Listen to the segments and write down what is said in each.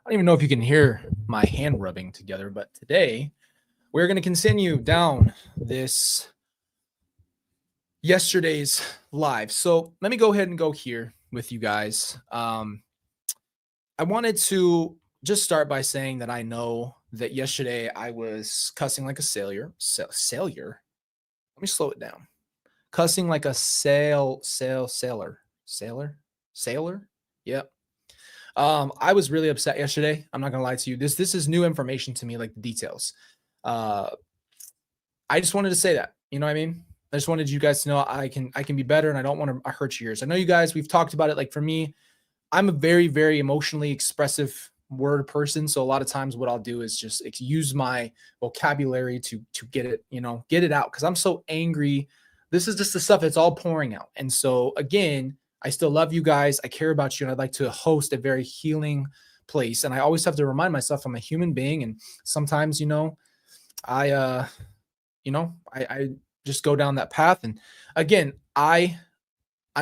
don't even know if you can hear my hand rubbing together, but today we're going to continue down this yesterday's live. So let me go ahead and go here with you guys. I wanted to just start by saying that I know that yesterday I was cussing like a sailor. Sailor? Let me slow it down. Cussing like a sailor. Sailor? Yep. I was really upset yesterday. I'm not gonna lie to you. This is new information to me, like the details. I just wanted to say that. You know what I mean? I just wanted you guys to know I can be better, and I don't want to hurt yours. I know you guys. We've talked about it. Like for me, I'm a very very emotionally expressive word person. So a lot of times, what I'll do is just use my vocabulary to get it, get it out because I'm so angry. This is just the stuff that's all pouring out. And so again, I still love you guys. I care about you, and I'd like to host a very healing place. And I always have to remind myself I'm a human being, and sometimes, I I just go down that path. And again, I'm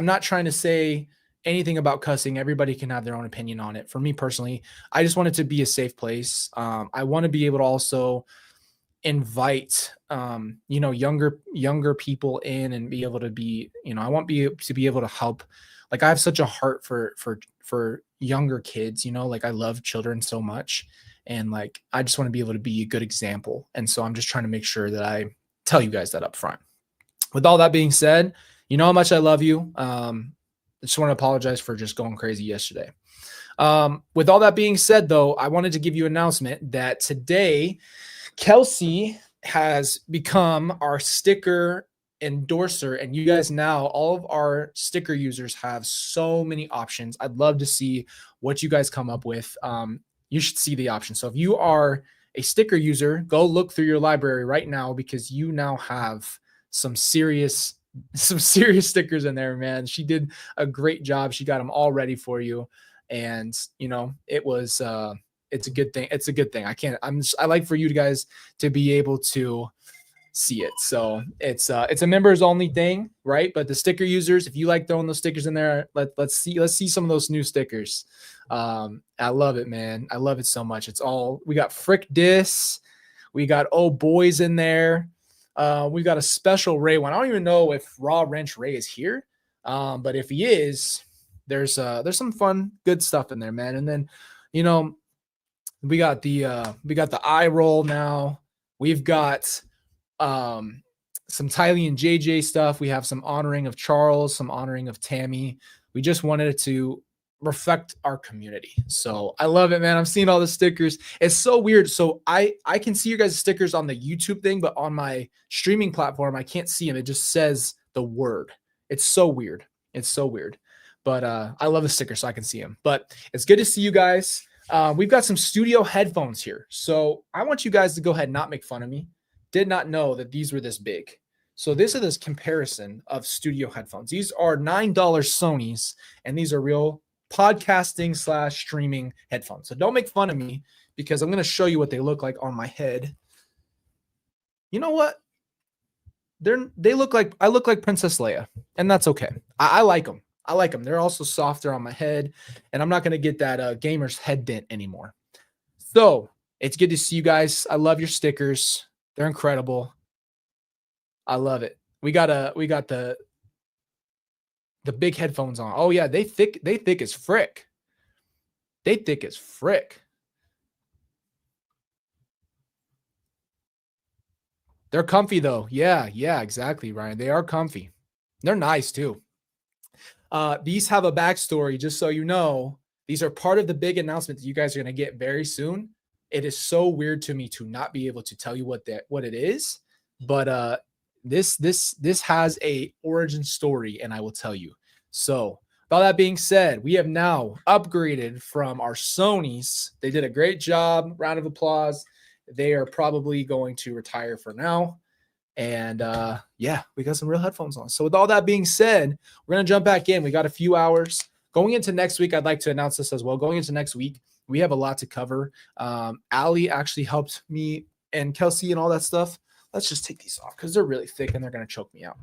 not trying to say anything about cussing. Everybody can have their own opinion on it. For me personally, I just want it to be a safe place. I want to be able to also invite younger people in and be able to be, I want to be able to help. Like I have such a heart for younger kids, like I love children so much, and like I just want to be able to be a good example. And so I'm just trying to make sure that I tell you guys that up front. With all that being said, you know how much I love you. I just want to apologize for just going crazy yesterday. With all that being said, though, I wanted to give you an announcement that today Kelsey has become our sticker endorser, and you guys now, all of our sticker users have so many options. I'd love to see what you guys come up with. You should see the options. So if you are a sticker user, go look through your library right now because you now have some serious stickers in there, man. She did a great job. She got them all ready for you. And it was it's a good thing. It's a good thing. I like for you guys to be able to see it. So it's a members only thing, right? But the sticker users, if you like throwing those stickers in there, let's see some of those new stickers. I love it, man. I love it so much. We got Frick Dis, we got Oh Boys in there. We got a special Ray one. I don't even know if Raw Wrench Ray is here. But if he is, there's some fun, good stuff in there, man. And then, we got the eye roll now. We've got some Tylee and JJ stuff. We have some honoring of Charles, some honoring of Tammy. We just wanted to reflect our community. So I love it, man. I'm seeing all the stickers. It's so weird. So I can see your guys' stickers on the YouTube thing, but on my streaming platform, I can't see them. It just says the word. It's so weird. But I love the sticker, so I can see them. But it's good to see you guys. We've got some studio headphones here. So I want you guys to go ahead and not make fun of me. Did not know that these were this big. So this is this comparison of studio headphones. These are $9 Sony's, and these are real podcasting / streaming headphones. So don't make fun of me because I'm going to show you what they look like on my head. You know what? I look like Princess Leia, and that's okay. I like them. They're also softer on my head, and I'm not going to get that gamer's head dent anymore. So it's good to see you guys. I love your stickers. They're incredible. I love it. We got the big headphones on. Oh yeah, they thick as frick. They're comfy though. Yeah, exactly, Ryan. They are comfy. They're nice too. These have a backstory, just so you know. These are part of the big announcement that you guys are going to get very soon. It is so weird to me to not be able to tell you what it is, but this has a origin story, and I will tell you. So, with all that being said, we have now upgraded from our Sonys. They did a great job. Round of applause. They are probably going to retire for now. And we got some real headphones on. So with all that being said, we're going to jump back in. We got a few hours. Going into next week, I'd like to announce this as well. Going into next week, we have a lot to cover. Allie actually helped me and Kelsey and all that stuff. Let's just take these off because they're really thick and they're going to choke me out.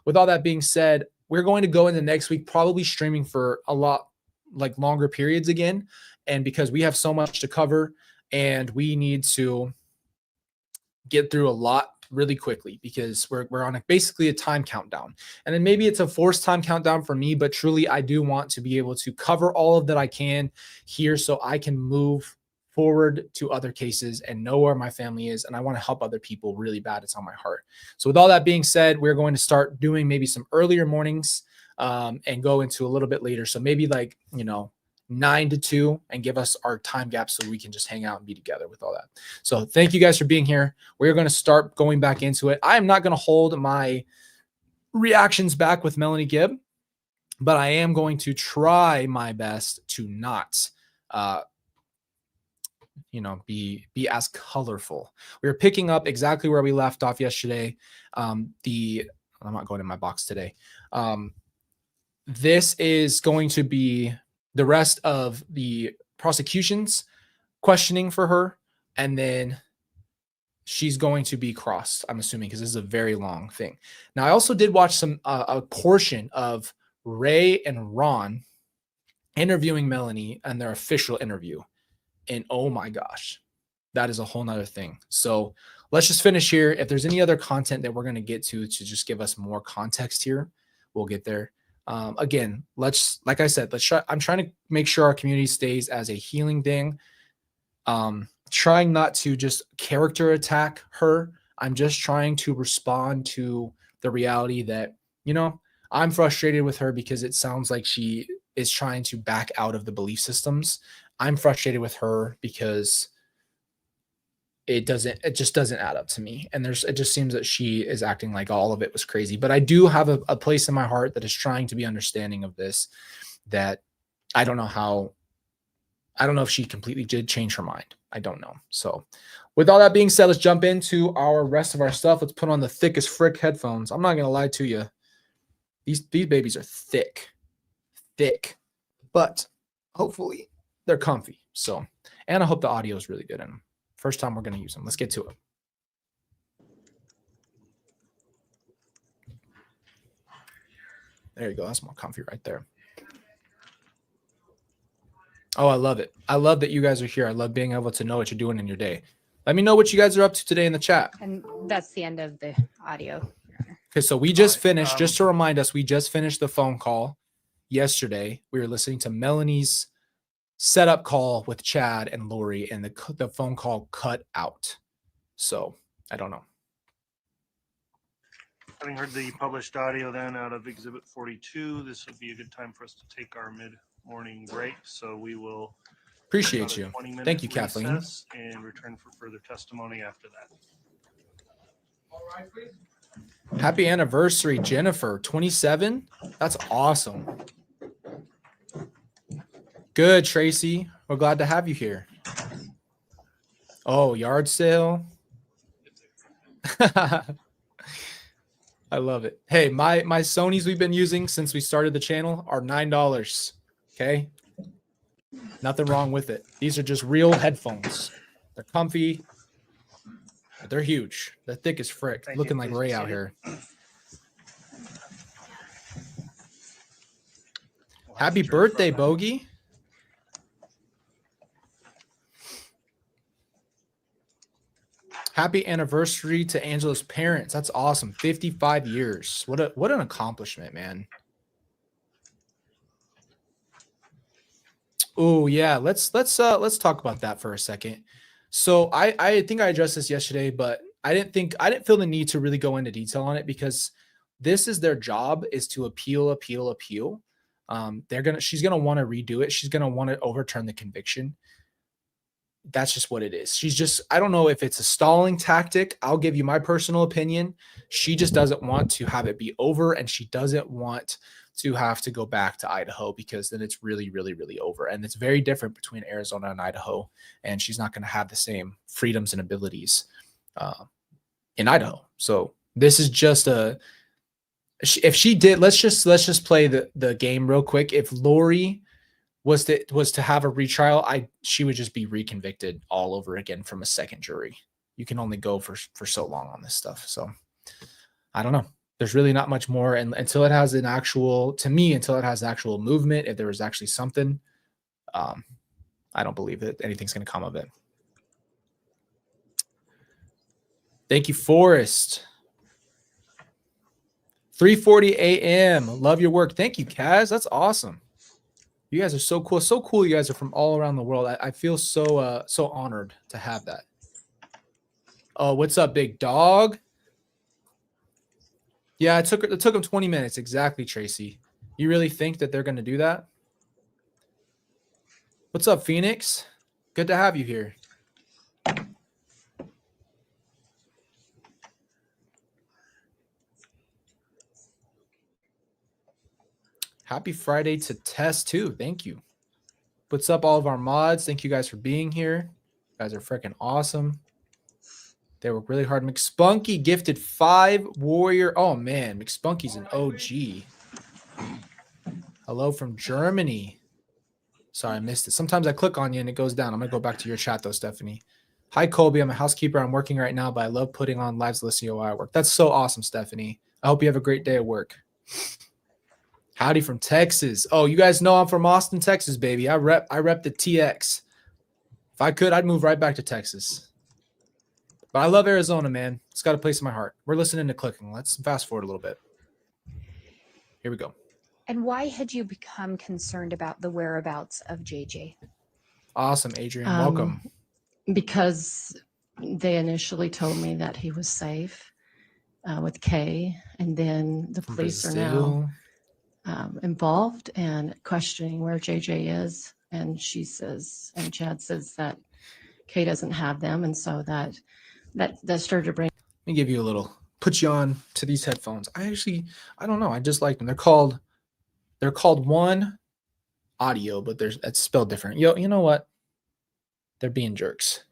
With all that being said, we're going to go into next week probably streaming for a lot like longer periods again. And because we have so much to cover and we need to get through a lot really quickly because we're on basically a time countdown. And then maybe it's a forced time countdown for me, but truly I do want to be able to cover all of that I can here so I can move forward to other cases and know where my family is. And I want to help other people really bad. It's on my heart. So with all that being said, we're going to start doing maybe some earlier mornings and go into a little bit later. So maybe like, 9 to 2 and give us our time gap so we can just hang out and be together with all that. So thank you guys for being here. We're going to start going back into it. I am not going to hold my reactions back with Melanie Gibb, but I am going to try my best to not, be as colorful. We were picking up exactly where we left off yesterday. I'm not going in my box today. This is going to be the rest of the prosecution's questioning for her, and then she's going to be crossed, I'm assuming, because this is a very long thing. Now, I also did watch a portion of Ray and Ron interviewing Melanie and their official interview. And oh my gosh, that is a whole nother thing. So let's just finish here. If there's any other content that we're going to get to just give us more context here, we'll get there. Again, like I said, I'm trying to make sure our community stays as a healing thing. Trying not to just character attack her. I'm just trying to respond to the reality that, I'm frustrated with her because it sounds like she is trying to back out of the belief systems. I'm frustrated with her because it just doesn't add up to me. And it just seems that she is acting like all of it was crazy. But I do have a place in my heart that is trying to be understanding of this, that I don't know if she completely did change her mind. I don't know. So with all that being said, let's jump into our rest of our stuff. Let's put on the thickest frick headphones. I'm not going to lie to you. These babies are thick, but hopefully they're comfy. So, and I hope the audio is really good in them. First time we're going to use them. Let's get to it. There you go. That's more comfy right there. Oh, I love it. I love that you guys are here. I love being able to know what you're doing in your day. Let me know what you guys are up to today in the chat. And that's the end of the audio. Okay, so we just finished, just to remind us, we just finished the phone call yesterday. We were listening to Melanie's setup call with Chad and Lori, and the phone call cut out. So I don't know. Having heard the published audio then out of Exhibit 42, this would be a good time for us to take our mid-morning break. So we will appreciate you. Thank you, Kathleen. And return for further testimony after that. All right, please. Happy anniversary, Jennifer. 27. That's awesome. Good, Tracy. We're glad to have you here. Oh, yard sale. I love it. Hey, my Sonys we've been using since we started the channel are $9. Okay. Nothing wrong with it. These are just real headphones. They're comfy. But they're huge. They're thick as frick. Looking like Ray out here. Happy birthday, Bogey. Happy anniversary to Angela's parents. That's awesome. 55 years. What an accomplishment, man. Oh, yeah. Let's talk about that for a second. So I think I addressed this yesterday, but I didn't feel the need to really go into detail on it because this is their job, is to appeal. She's gonna want to redo it. She's gonna want to overturn the conviction. That's just what it is. I don't know if it's a stalling tactic. I'll give you my personal opinion. She just doesn't want to have it be over, and she doesn't want to have to go back to Idaho because then it's really, really, really over. And it's very different between Arizona and Idaho, and she's not going to have the same freedoms and abilities in Idaho. So this is just if she did, let's just play the game real quick. If Lori was to have a retrial, she would just be reconvicted all over again from a second jury. You can only go for so long on this stuff. So I don't know. there's really not much more. And until it has an actual, to me, until it has actual movement, if there was actually something, I don't believe that anything's going to come of it. Thank you, Forrest. 3:40 a.m. Love your work. Thank you, Kaz. That's awesome. You guys are so cool. So cool. You guys are from all around the world. I feel so so honored to have that. Oh, what's up, big dog? Yeah, it took them 20 minutes. Exactly, Tracy. You really think that they're going to do that? What's up, Phoenix? Good to have you here. Happy Friday to Tess too. Thank you. What's up, all of our mods? Thank you guys for being here. You guys are freaking awesome. They work really hard. McSpunky gifted 5 warrior. Oh man, McSpunky's an OG. Hello from Germany. Sorry, I missed it. Sometimes I click on you and it goes down. I'm gonna go back to your chat though, Stephanie. Hi, Colby. I'm a housekeeper. I'm working right now, but I love putting on lives listening while I work. That's so awesome, Stephanie. I hope you have a great day at work. Howdy from Texas. Oh, you guys know I'm from Austin, Texas, baby. I rep the TX. If I could, I'd move right back to Texas. But I love Arizona, man. It's got a place in my heart. We're listening to clicking. Let's fast forward a little bit. Here we go. And why had you become concerned about the whereabouts of JJ? Awesome, Adrian. Welcome. Because they initially told me that he was safe with Kay, and then the From police are Brazil. now involved and questioning where JJ is. And she says, and Chad says that Kay doesn't have them, and so that started to bring. Let me give you a little. Put you on to these headphones. I don't know. I just like them. They're called One Audio, but it's spelled different. You know what? They're being jerks,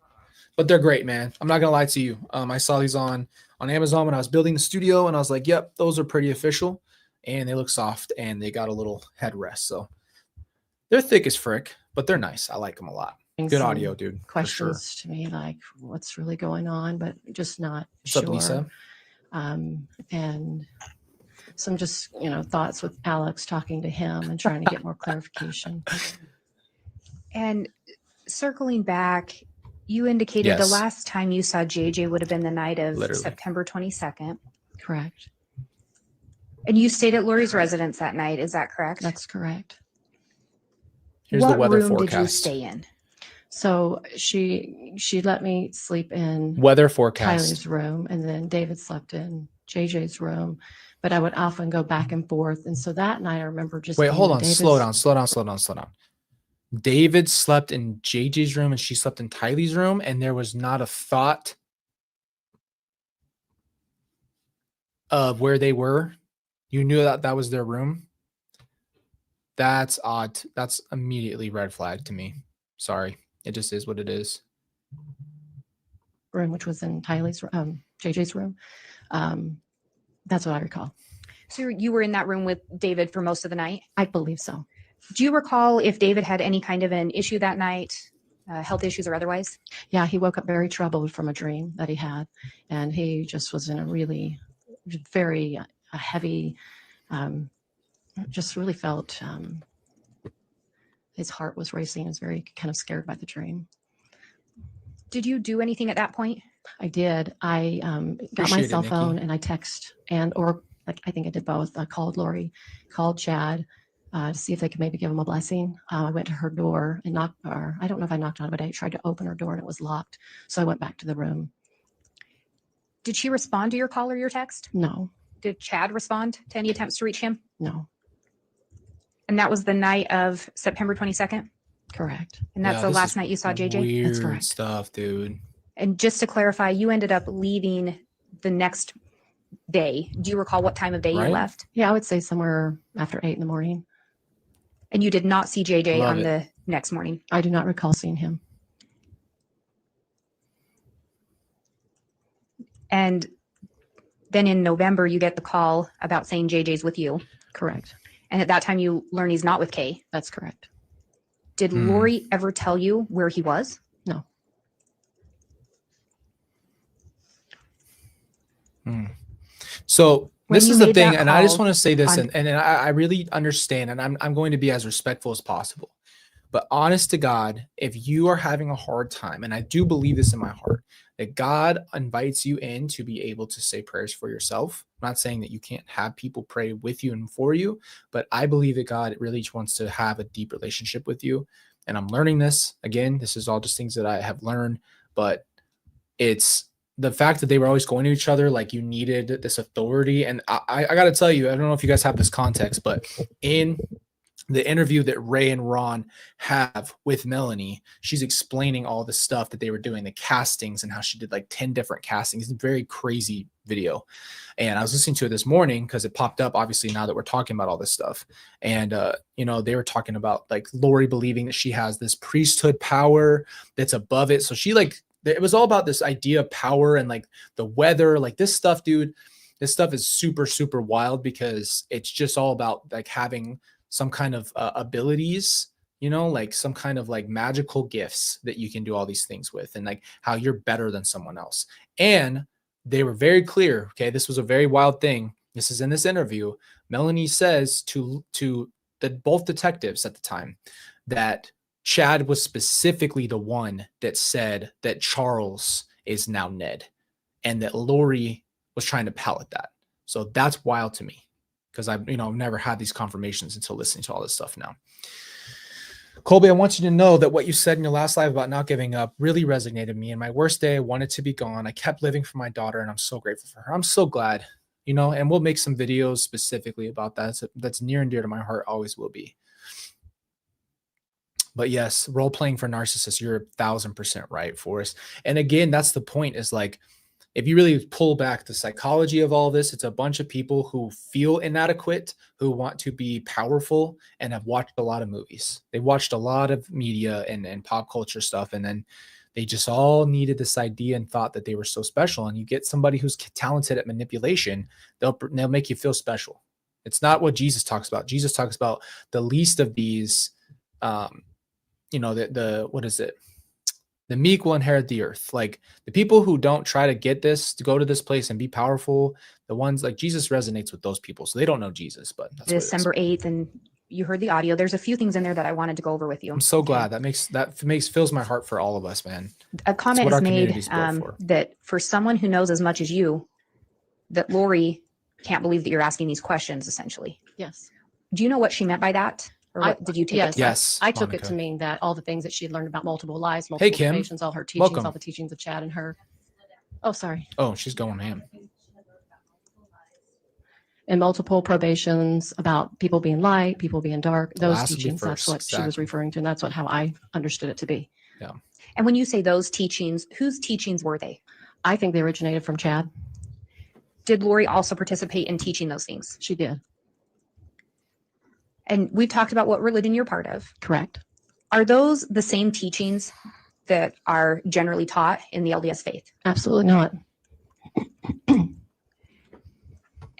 but they're great, man. I'm not gonna lie to you. I saw these on Amazon when I was building the studio, and I was like, yep, those are pretty official, and they look soft, and they got a little headrest, so they're thick as frick, but they're nice. I like them a lot. Good some audio, dude. For sure. questions to me, like what's really going on, but just not What's sure. up, Lisa? And some just thoughts with Alex, talking to him and trying to get more clarification. And circling back, you indicated the Yes. last time you saw JJ would have been the night of Literally. September 22nd. Correct. And you stayed at Lori's residence that night. Is that correct? That's correct. Here's what the weather room forecast. did you stay in? So she let me sleep in Weather forecast. Tylee's room, and then David slept in JJ's room. But I would often go back and forth. And so that night I remember just Wait, being hold in on. David's- Slow down. David slept in JJ's room and she slept in Tylee's room, and there was not a thought of where they were. You knew that was their room. That's odd. That's immediately red flag to me. Sorry. It just is what it is. room, which was in Tylee's JJ's room. That's what I recall. So you were in that room with David for most of the night? I believe so. Do you recall if David had any kind of an issue that night, health issues or otherwise? Yeah, he woke up very troubled from a dream that he had, and he just was in a really very heavy, just really felt his heart was racing. He was very kind of scared by the dream. Did you do anything at that point? I did. I got my Appreciate it, cell Nikki. phone and I text or I think I did both. I called Lori, called Chad to see if they could maybe give him a blessing. I went to her door and knocked, or I don't know if I knocked on it, but I tried to open her door and it was locked. So I went back to the room. Did she respond to your call or your text? No, Did Chad respond to any attempts to reach him? no, And that was the night of September 22nd? correct. And that's Yeah, the this last is night you saw JJ? Weird correct. stuff, dude. And just to clarify, you ended up leaving the next day. Do you recall what time of day Right. you left? Yeah, I would say somewhere after 8 a.m. And you did not see JJ Love on it. the next morning. I do not recall seeing him. And then in November, you get the call about saying JJ's with you. Correct. And at that time, you learn he's not with Kay. That's correct. Did Lori ever tell you where he was? No. So When This you is the made thing, that and I just call want to say this, on- and I really understand, and I'm going to be as respectful as possible. But honest to God, if you are having a hard time, and I do believe this in my heart, that God invites you in to be able to say prayers for yourself. I'm not saying that you can't have people pray with you and for you, but I believe that God really wants to have a deep relationship with you. And I'm learning this. Again, this is all just things that I have learned, but it's the fact that they were always going to each other like you needed this authority. And I got to tell you, I don't know if you guys have this context, but in the interview that Ray and Ron have with Melanie, she's explaining all the stuff that they were doing, the castings, and how she did like 10 different castings. It's a very crazy video. And I was listening to it this morning because it popped up, obviously, now that we're talking about all this stuff. And, you know, they were talking about like Lori believing that she has this priesthood power that's above it. So she like, it was all about this idea of power and like the weather, like this stuff, dude. This stuff is super, super wild because it's just all about like having some kind of abilities, you know, like some kind of like magical gifts that you can do all these things with, and like how you're better than someone else. And they were very clear. Okay, this was a very wild thing. This is in this interview. Melanie says to both detectives at the time that Chad was specifically the one that said that Charles is now Ned, and that Lori was trying to palate that. So that's wild to me, because I've never had these confirmations until listening to all this stuff now. Colby, I want you to know that what you said in your last live about not giving up really resonated with me. In my worst day, I wanted to be gone. I kept living for my daughter, and I'm so grateful for her. I'm so glad, and we'll make some videos specifically about that. That's near and dear to my heart, always will be. But yes, role playing for narcissists, you're 1,000% right, Forrest. And again, that's the point, is like, if you really pull back the psychology of all this, it's a bunch of people who feel inadequate, who want to be powerful, and have watched a lot of movies. They watched a lot of media and pop culture stuff, and then they just all needed this idea and thought that they were so special. And you get somebody who's talented at manipulation, they'll make you feel special. It's not what Jesus talks about. Jesus talks about the least of these, what is it? The meek will inherit the earth. Like the people who don't try to get this, to go to this place and be powerful, the ones like Jesus resonates with those people. So they don't know Jesus, but that's December 8th, and you heard the audio. There's a few things in there that I wanted to go over with you. I'm so glad. That fills my heart for all of us, man. A comment what is our made community's built for. that for someone who knows as much as you, that Lori can't believe that you're asking these questions, essentially. Yes. Do you know what she meant by that? Or what did you take it? Yes. I took it Monica. to mean that all the things that she had learned about multiple lives, Hey, multiple Kim. locations, all her teachings, Welcome. all the teachings of Chad and her. Oh, sorry. Oh, she's going ham. And multiple probations about people being light, people being dark. The Those last will be teachings, that's first, what she was exactly. referring to. And that's how I understood it to be. And when you say those teachings, whose teachings were they? I think they originated from Chad. Did Lori also participate in teaching those things? She did. And we've talked about what religion you're part of. Correct. Are those the same teachings that are generally taught in the LDS faith? Absolutely not.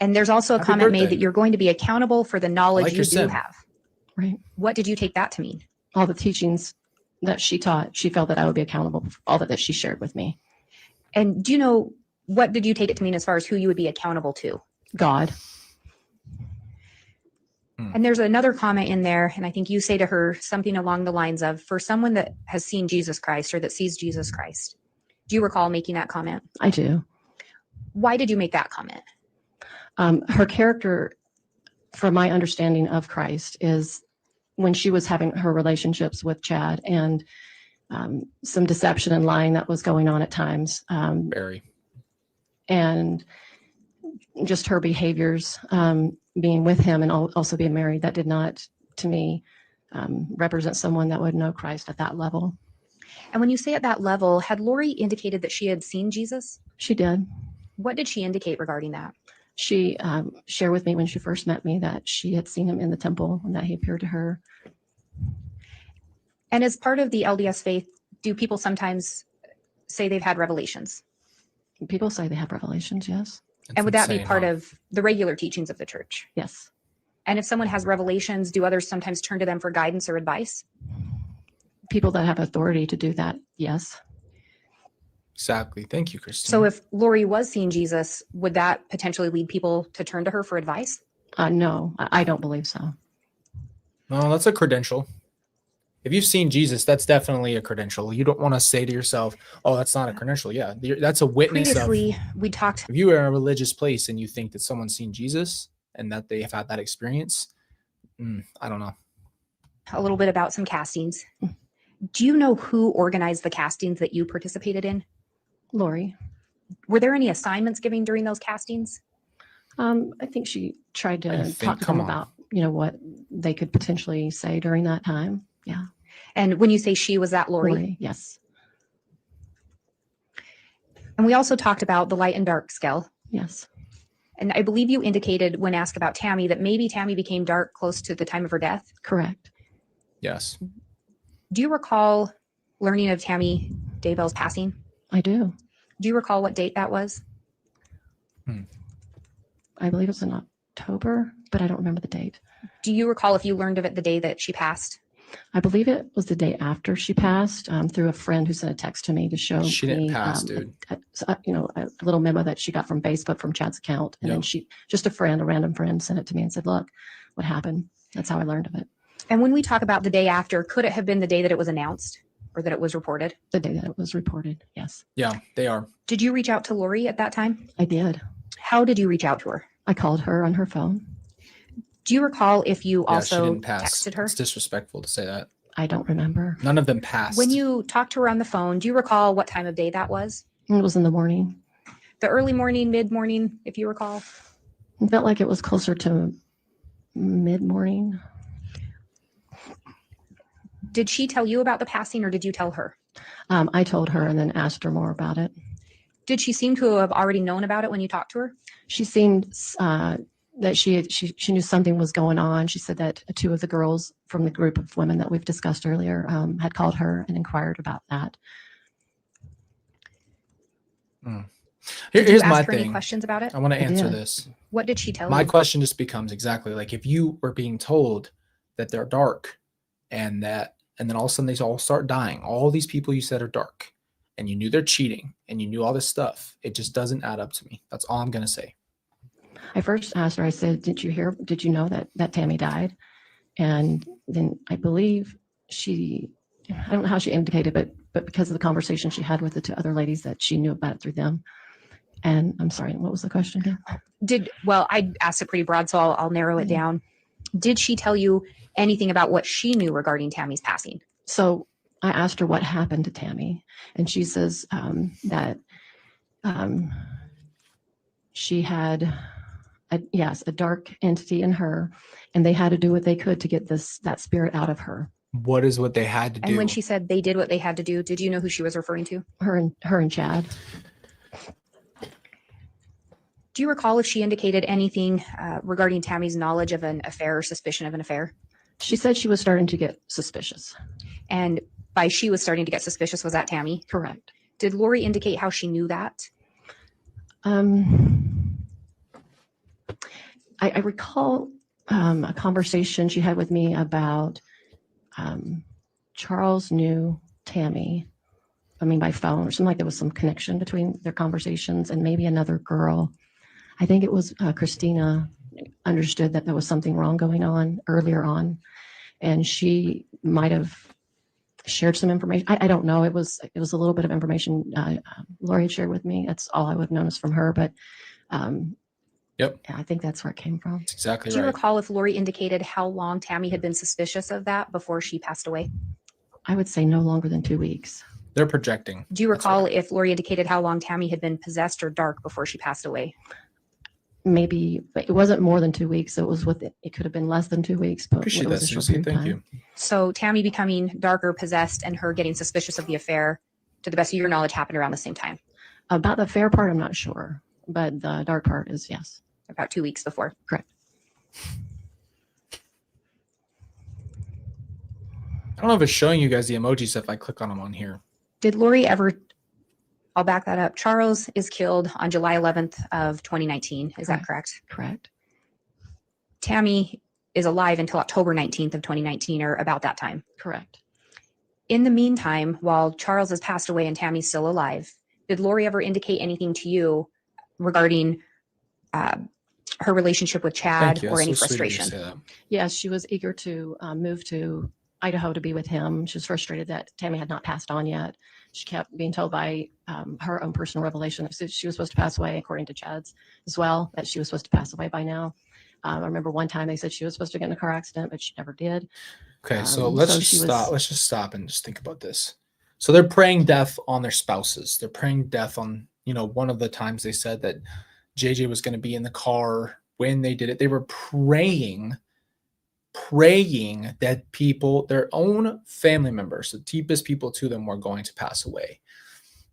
And there's also a Happy comment made birthday. that you're going to be accountable for the knowledge like you your do sin. have. Right. What did you take that to mean? All the teachings that she taught, she felt that I would be accountable for all that she shared with me. And do you know, what did you take it to mean as far as who you would be accountable to? God. And there's another comment in there, and I think you say to her something along the lines of, for someone that has seen Jesus Christ or that sees Jesus Christ. Do you recall making that comment? I do. Why did you make that comment? Her character, from my understanding of Christ, is when she was having her relationships with Chad and some deception and lying that was going on at times. Very. And just her behaviors, being with him and also being married, that did not, to me, represent someone that would know Christ at that level. And when you say at that level, had Lori indicated that she had seen Jesus? She did. What did she indicate regarding that? She shared with me when she first met me that she had seen him in the temple and that he appeared to her. And as part of the LDS faith, do people sometimes say they've had revelations? People say they have revelations, yes. And would that be part of the regular teachings of the church? Yes. And if someone has revelations, do others sometimes turn to them for guidance or advice? People that have authority to do that, yes. Exactly. Thank you, Christine. So if Lori was seeing Jesus, would that potentially lead people to turn to her for advice? No, I don't believe so. No, that's a credential. If you've seen Jesus, that's definitely a credential. You don't want to say to yourself, "Oh, that's not a credential." Yeah, that's a witness of. Previously, we talked If you are in a religious place and you think that someone's seen Jesus and that they have had that experience, I don't know. a little bit about some castings. Do you know who organized the castings that you participated in? Lori, Were there any assignments given during those castings? I think she tried I to think- talk to come them on. about, what they could potentially say during that time. Yeah. And when you say she, was that Lori? Lori, yes. And we also talked about the light and dark scale. Yes. And I believe you indicated when asked about Tammy that maybe Tammy became dark close to the time of her death. Correct. Yes. Do you recall learning of Tammy Daybell's passing? I do. Do you recall what date that was? I believe it was in October, but I don't remember the date. Do you recall if you learned of it the day that she passed? I believe it was the day after she passed, through a friend who sent a text to me to show She didn't me, pass, dude. a little memo that she got from Facebook from Chad's account. And then Yep. a random friend sent it to me and said, look, what happened? That's how I learned of it. And when we talk about the day after, could it have been the day that it was announced or that it was reported? The day that it was reported. Yes, Yeah, they are. Did you reach out to Lori at that time? I did. How did you reach out to her? I called her on her phone. Do you recall if you Yeah, she also didn't pass. texted her? It's disrespectful to say that. I don't remember. None of them passed. When you talked to her on the phone, do you recall what time of day that was? It was in the morning. The early morning, mid-morning, if you recall? It felt like it was closer to mid-morning. Did she tell you about the passing or did you tell her? I told her and then asked her more about it. Did she seem to have already known about it when you talked to her? She seemed that she knew something was going on. She said that two of the girls from the group of women that we've discussed earlier had called her and inquired about that. Did Here's you my ask her any thing. questions about it? I want to I answer did. this. What did she tell My you? question just becomes exactly like if you were being told that they're dark and then all of a sudden they all start dying. All these people you said are dark and you knew they're cheating and you knew all this stuff. It just doesn't add up to me. That's all I'm going to say. I first asked her, I said, did you know that Tammy died? And then I believe I don't know how she indicated, but because of the conversation she had with the two other ladies that she knew about it through them. And I'm sorry, what was the question again? Well, I asked it pretty broad, so I'll narrow it down. Did she tell you anything about what she knew regarding Tammy's passing? So I asked her what happened to Tammy, and she says that she had a dark entity in her, and they had to do what they could to get that spirit out of her. What is what they had to do? And when she said they did what they had to do, did you know who she was referring to? Her and Chad. Do you recall if she indicated anything regarding Tammy's knowledge of an affair or suspicion of an affair? She said she was starting to get suspicious. And by she was starting to get suspicious, was that Tammy? Correct. Did Lori indicate how she knew that? I recall a conversation she had with me about Charles knew Tammy, by phone or something, like there was some connection between their conversations, and maybe another girl. I think it was Christina understood that there was something wrong going on earlier on, and she might have shared some information. I don't know. It was a little bit of information Lori had shared with me. That's all I would have noticed from her, but Yep. yeah, I think that's where it came from. That's exactly Do you right. recall if Lori indicated how long Tammy had been suspicious of that before she passed away? I would say no longer than 2 weeks. They're projecting. Do you That's recall right. if Lori indicated how long Tammy had been possessed or dark before she passed away? Maybe, but it wasn't more than 2 weeks. So it could have been less than 2 weeks, but Appreciate it that, was a short Susie. period of Thank time. you. So Tammy becoming darker, possessed, and her getting suspicious of the affair, to the best of your knowledge, happened around the same time, About the fair part, I'm not sure, but the dark part is yes. about 2 weeks before. Correct. I don't know if it's showing you guys the emojis if I click on them on here. Did Lori ever, I'll back that up. Charles is killed on July 11th of 2019. Is that correct? Correct. Tammy is alive until October 19th of 2019 or about that time. Correct. In the meantime, while Charles has passed away and Tammy's still alive, Did Lori ever indicate anything to you regarding her relationship with Chad Thank you. or That's any so sweet of you to frustration? say that. Yes, she was eager to move to Idaho to be with him. She was frustrated that Tammy had not passed on yet. She kept being told by her own personal revelation that she was supposed to pass away, according to Chad's as well, that she was supposed to pass away by now. I remember one time they said she was supposed to get in a car accident, but she never did. Okay, so let's so just she stop. was- Let's just stop and just think about this. So they're praying death on their spouses. They're praying death on, one of the times they said that JJ was going to be in the car when they did it. They were praying that people, their own family members, the deepest people to them, were going to pass away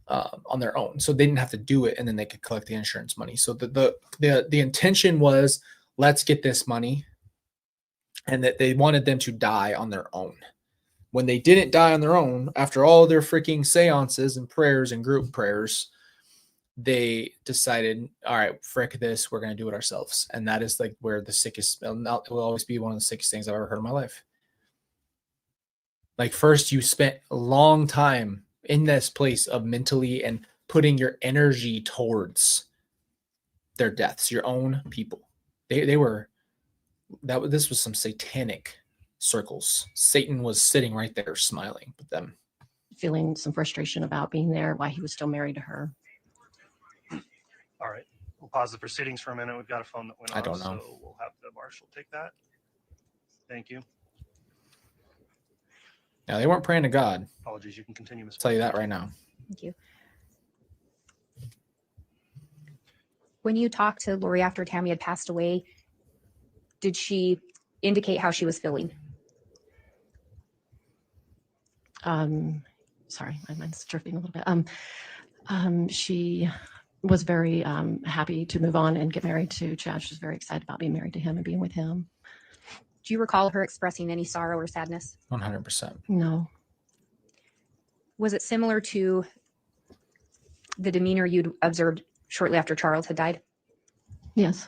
on their own. So they didn't have to do it, and then they could collect the insurance money. So the intention was, let's get this money, and that they wanted them to die on their own. When they didn't die on their own, after all their freaking seances and prayers and group prayers, they decided, all right, frick this, we're going to do it ourselves. And that is like where the sickest, it will always be one of the sickest things I've ever heard in my life. Like, first you spent a long time in this place of mentally and putting your energy towards their deaths, your own people. This was some satanic circles. Satan was sitting right there smiling with them. feeling some frustration about being there, why he was still married to her. All right. We'll pause the proceedings for a minute. We've got a phone that went I off, don't know. so we'll have the marshal take that. Thank you. Now, they weren't praying to God. Apologies. You can continue, Ms. I'll tell you that right now. Thank you. When you talked to Lori after Tammy had passed away, did she indicate how she was feeling? Sorry, my mind's drifting a little bit. She was very happy to move on and get married to Chad. She was very excited about being married to him and being with him. Do you recall her expressing any sorrow or sadness? 100%. No. Was it similar to the demeanor you'd observed shortly after Charles had died? Yes.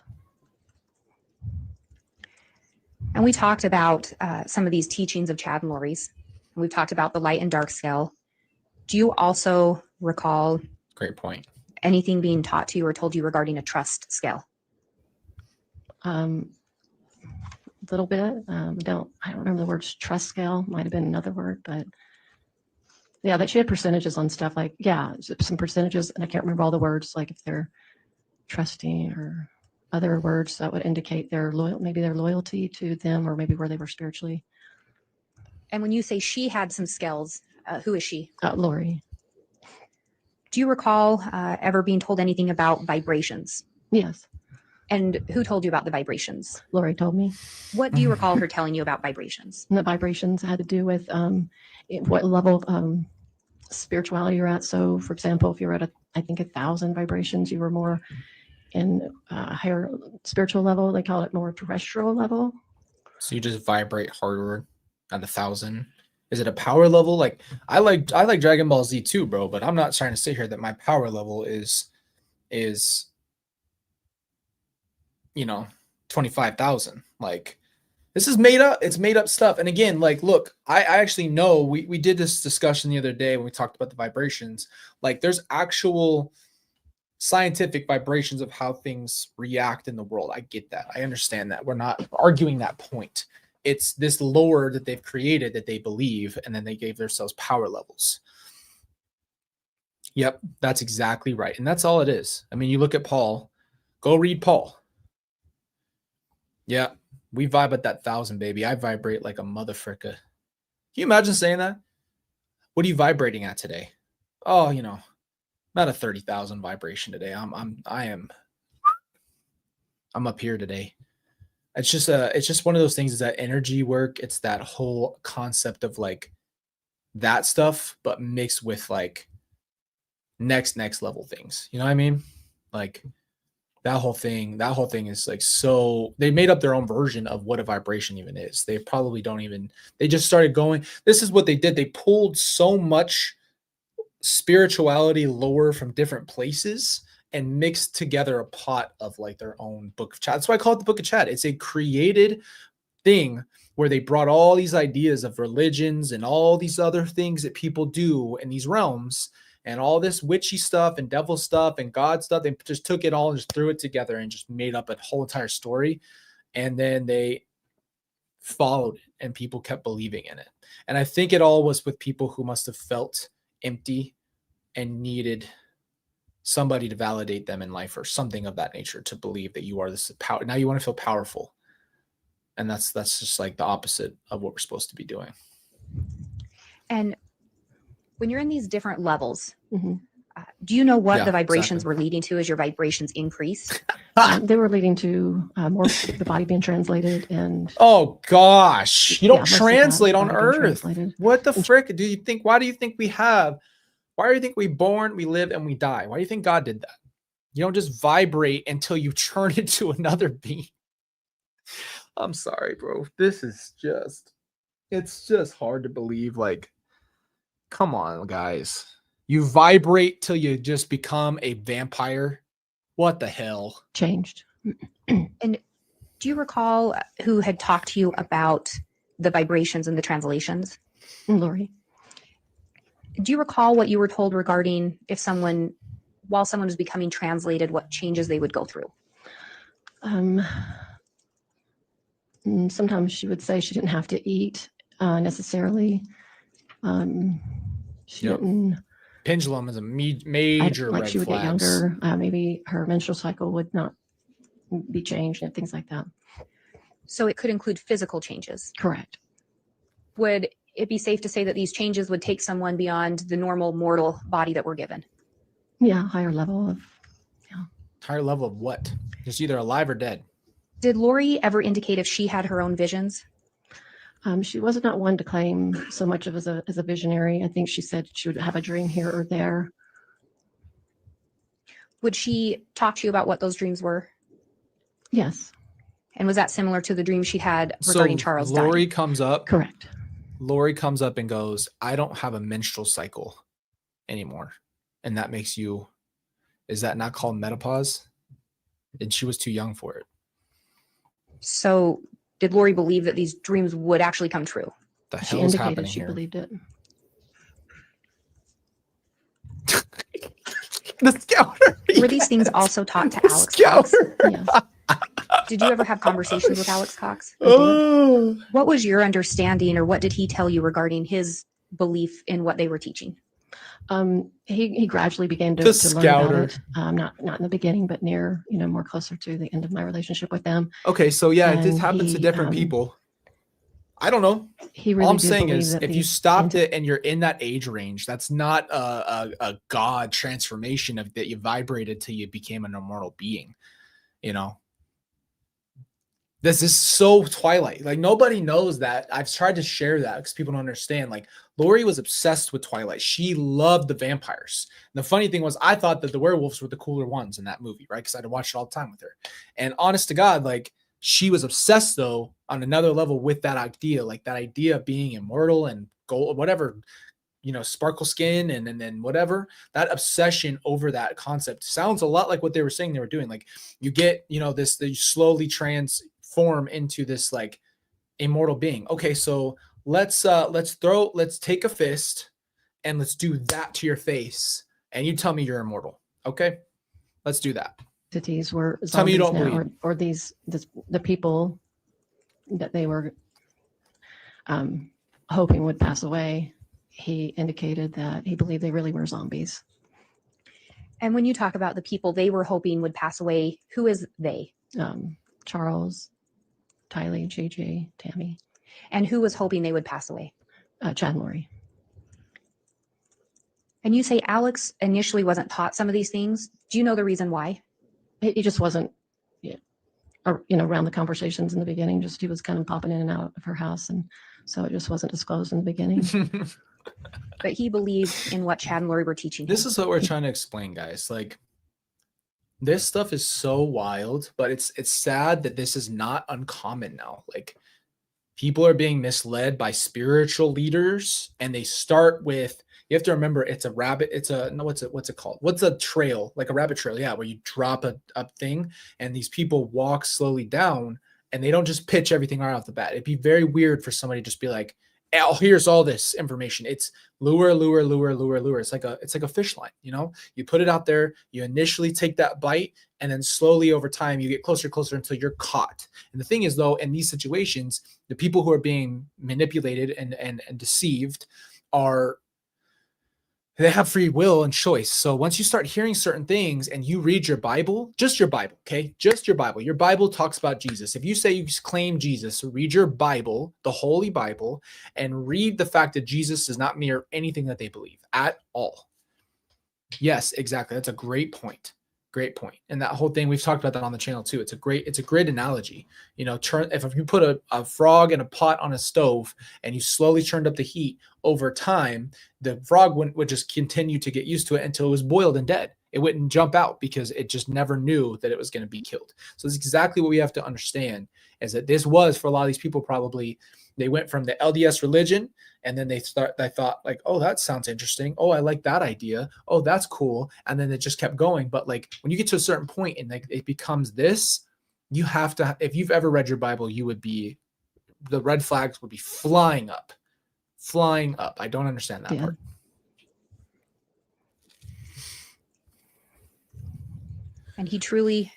And we talked about some of these teachings of Chad and Lori's. We've talked about the light and dark scale. Do you also recall Great point. anything being taught to you or told you regarding a trust scale? Little bit. I don't remember the words trust scale. Might have been another word, but yeah, that she had percentages on stuff like, yeah, some percentages, and I can't remember all the words, like if they're trusting or other words that would indicate their loyalty to them, or maybe where they were spiritually. And when you say she had some skills, who is she? Lori. Do you recall ever being told anything about vibrations? Yes. And who told you about the vibrations? Lori told me. What do you recall her telling you about vibrations? And the vibrations had to do with what level of spirituality you're at. So, for example, if you're at I think 1,000 vibrations, you were more in a higher spiritual level. They call it more terrestrial level. So you just vibrate harder at 1,000. Is it a power level? Like, I like Dragon Ball Z too, bro, but I'm not trying to sit here that my power level is 25,000. Like, this is made up. It's made up stuff. And again, like, look, I actually know we did this discussion the other day when we talked about the vibrations. Like, there's actual scientific vibrations of how things react in the world. I get that. I understand that. We're not arguing that point. It's this lower that they've created that they believe, and then they gave themselves power levels. Yep, that's exactly right. And that's all it is. I mean, you look at Paul. Go read Paul. Yeah, we vibe at that 1,000, baby. I vibrate like a motherfucker. Can you imagine saying that? What are you vibrating at today? Oh, I'm at a 30,000 vibration today. I'm up here today. It's just one of those things. Is that energy work? It's that whole concept of like that stuff, but mixed with like next level things. You know what I mean? Like that whole thing is like, so they made up their own version of what a vibration even is. They probably don't even, they just started going, this is what they did. They pulled so much spirituality lore from different places and mixed together a pot of like their own book of Chad. That's why I call it the Book of Chad. It's a created thing where they brought all these ideas of religions and all these other things that people do in these realms, and all this witchy stuff and devil stuff and God stuff. They just took it all and just threw it together and just made up a whole entire story. And then they followed it and people kept believing in it. And I think it all was with people who must have felt empty and needed somebody to validate them in life or something of that nature to believe that you are this power. Now you want to feel powerful. And that's just like the opposite of what we're supposed to be doing. And when you're in these different levels, Mm-hmm. Do you know what Yeah, the vibrations exactly. were leading to as your vibrations increased? They were leading to more of the body being translated, and Oh gosh, you Yeah, don't most of that translate on body being earth. translated. What the frick do you think? Why do you think we born, we live, and we die? Why do you think God did that? You don't just vibrate until you turn into another being. I'm sorry, bro. This is it's just hard to believe. Like, come on, guys. You vibrate till you just become a vampire. What the hell? changed. Do you recall who had talked to you about the vibrations and the translations? Lori. Do you recall what you were told regarding while someone was becoming translated, what changes they would go through? Sometimes she would say she didn't have to eat necessarily. She Yep. didn't. Pendulum is a major Like red she would get flags. younger. Maybe her menstrual cycle would not be changed and things like that. So it could include physical changes. Correct. Would it be safe to say that these changes would take someone beyond the normal mortal body that we're given? Yeah, higher level of. Higher level of what? Just either alive or dead. Did Lori ever indicate if she had her own visions? She was not one to claim so much of as a visionary. I think she said she would have a dream here or there. Would she talk to you about what those dreams were? Yes, And was that similar to the dream she had regarding Charles Lori dying? comes up. correct. Lori comes up and goes, I don't have a menstrual cycle anymore. And that makes you, is that not called menopause? And she was too young for it. So did Lori believe that these dreams would actually come true? The She hell's indicated happening she here? believed it. The scouter. Were these things also taught to The Alex Cox? scouter. Yes. Did you ever have conversations with Alex Cox? Oh. What was your understanding, or what did he tell you regarding his belief in what they were teaching? He gradually began to The learn about scouter. it. Not in the beginning, but near, more closer to the end of my relationship with them. Okay, so yeah, it just And happens to he, different people. I don't know. He really All I'm did saying believe is, that if you these stopped it and you're in that age range, that's not a God transformation of that you vibrated till you became an immortal being. This is so Twilight. Like, nobody knows that. I've tried to share that because people don't understand. Like, Lori was obsessed with Twilight. She loved the vampires. And the funny thing was, I thought that the werewolves were the cooler ones in that movie, right? Because I'd watch it all the time with her. And honest to God, like, she was obsessed though on another level with that idea, like that idea of being immortal and gold, whatever, sparkle skin and then whatever. That obsession over that concept sounds a lot like what they were saying they were doing. Like, you get, they slowly transform into this like immortal being. Okay, so let's take a fist and let's do that to your face, and you tell me you're immortal. Okay, let's do that. entities were Tell me you zombies don't now, bleed. or the people that they were hoping would pass away. He indicated that he believed they really were zombies. And when you talk about the people they were hoping would pass away, who is they? Charles, Tylee, JJ, Tammy, And who was hoping they would pass away? Chad and Lori. And you say Alex initially wasn't taught some of these things. Do you know the reason why? He just wasn't, around the conversations in the beginning. Just he was kind of popping in and out of her house, and so it just wasn't disclosed in the beginning. But he believed in what Chad and Lori were teaching him. This is what we're trying to explain, guys. Like, this stuff is so wild, but it's sad that this is not uncommon now. Like, people are being misled by spiritual leaders, and they start with, you have to remember, it's a rabbit. What's it called? What's a trail? Like a rabbit trail. Yeah. Where you drop a thing and these people walk slowly down, and they don't just pitch everything right off the bat. It'd be very weird for somebody to just be like, oh, here's all this information. It's lure, lure, lure, lure, lure. It's like a fish line, you know? You put it out there, you initially take that bite, and then slowly over time you get closer, closer until you're caught. And the thing is, though, in these situations, the people who are being manipulated and deceived they have free will and choice. So once you start hearing certain things and you read your Bible, just your Bible, okay? Just your Bible. Your Bible talks about Jesus. If you say you claim Jesus, read your Bible, the Holy Bible, and read the fact that Jesus does not mirror anything that they believe at all. Yes, exactly. That's a great point. Great point. And that whole thing, we've talked about that on the channel too. It's a great analogy. You know, if you put a frog in a pot on a stove and you slowly turned up the heat over time, the frog would just continue to get used to it until it was boiled and dead. It wouldn't jump out because it just never knew that it was going to be killed. So it's exactly what we have to understand, is that this was, for a lot of these people, probably they went from the LDS religion and then they thought like, oh, that sounds interesting. Oh, I like that idea. Oh, that's cool. And then it just kept going. But like when you get to a certain point and like it becomes this, you have to, if you've ever read your Bible, the red flags would be flying up. I don't understand that part. And he truly,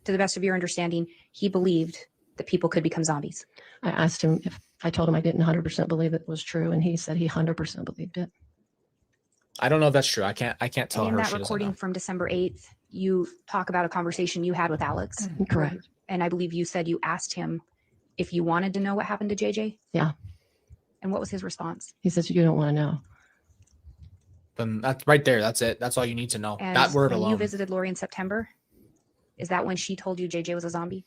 to the best of your understanding, he believed that people could become zombies. I asked him if I told him I didn't 100% believe it was true, and he said he 100% believed it. I don't know if that's true. I can't tell And her. in that She doesn't recording know. from December 8th, you talk about a conversation you had with Alex. Correct. And I believe you said you asked him if you wanted to know what happened to JJ. Yeah. And what was his response? He says, you don't want to know. Then that's right there. That's it. That's all you need to know. And That word when alone. you visited Lori in September, is that when she told you JJ was a zombie?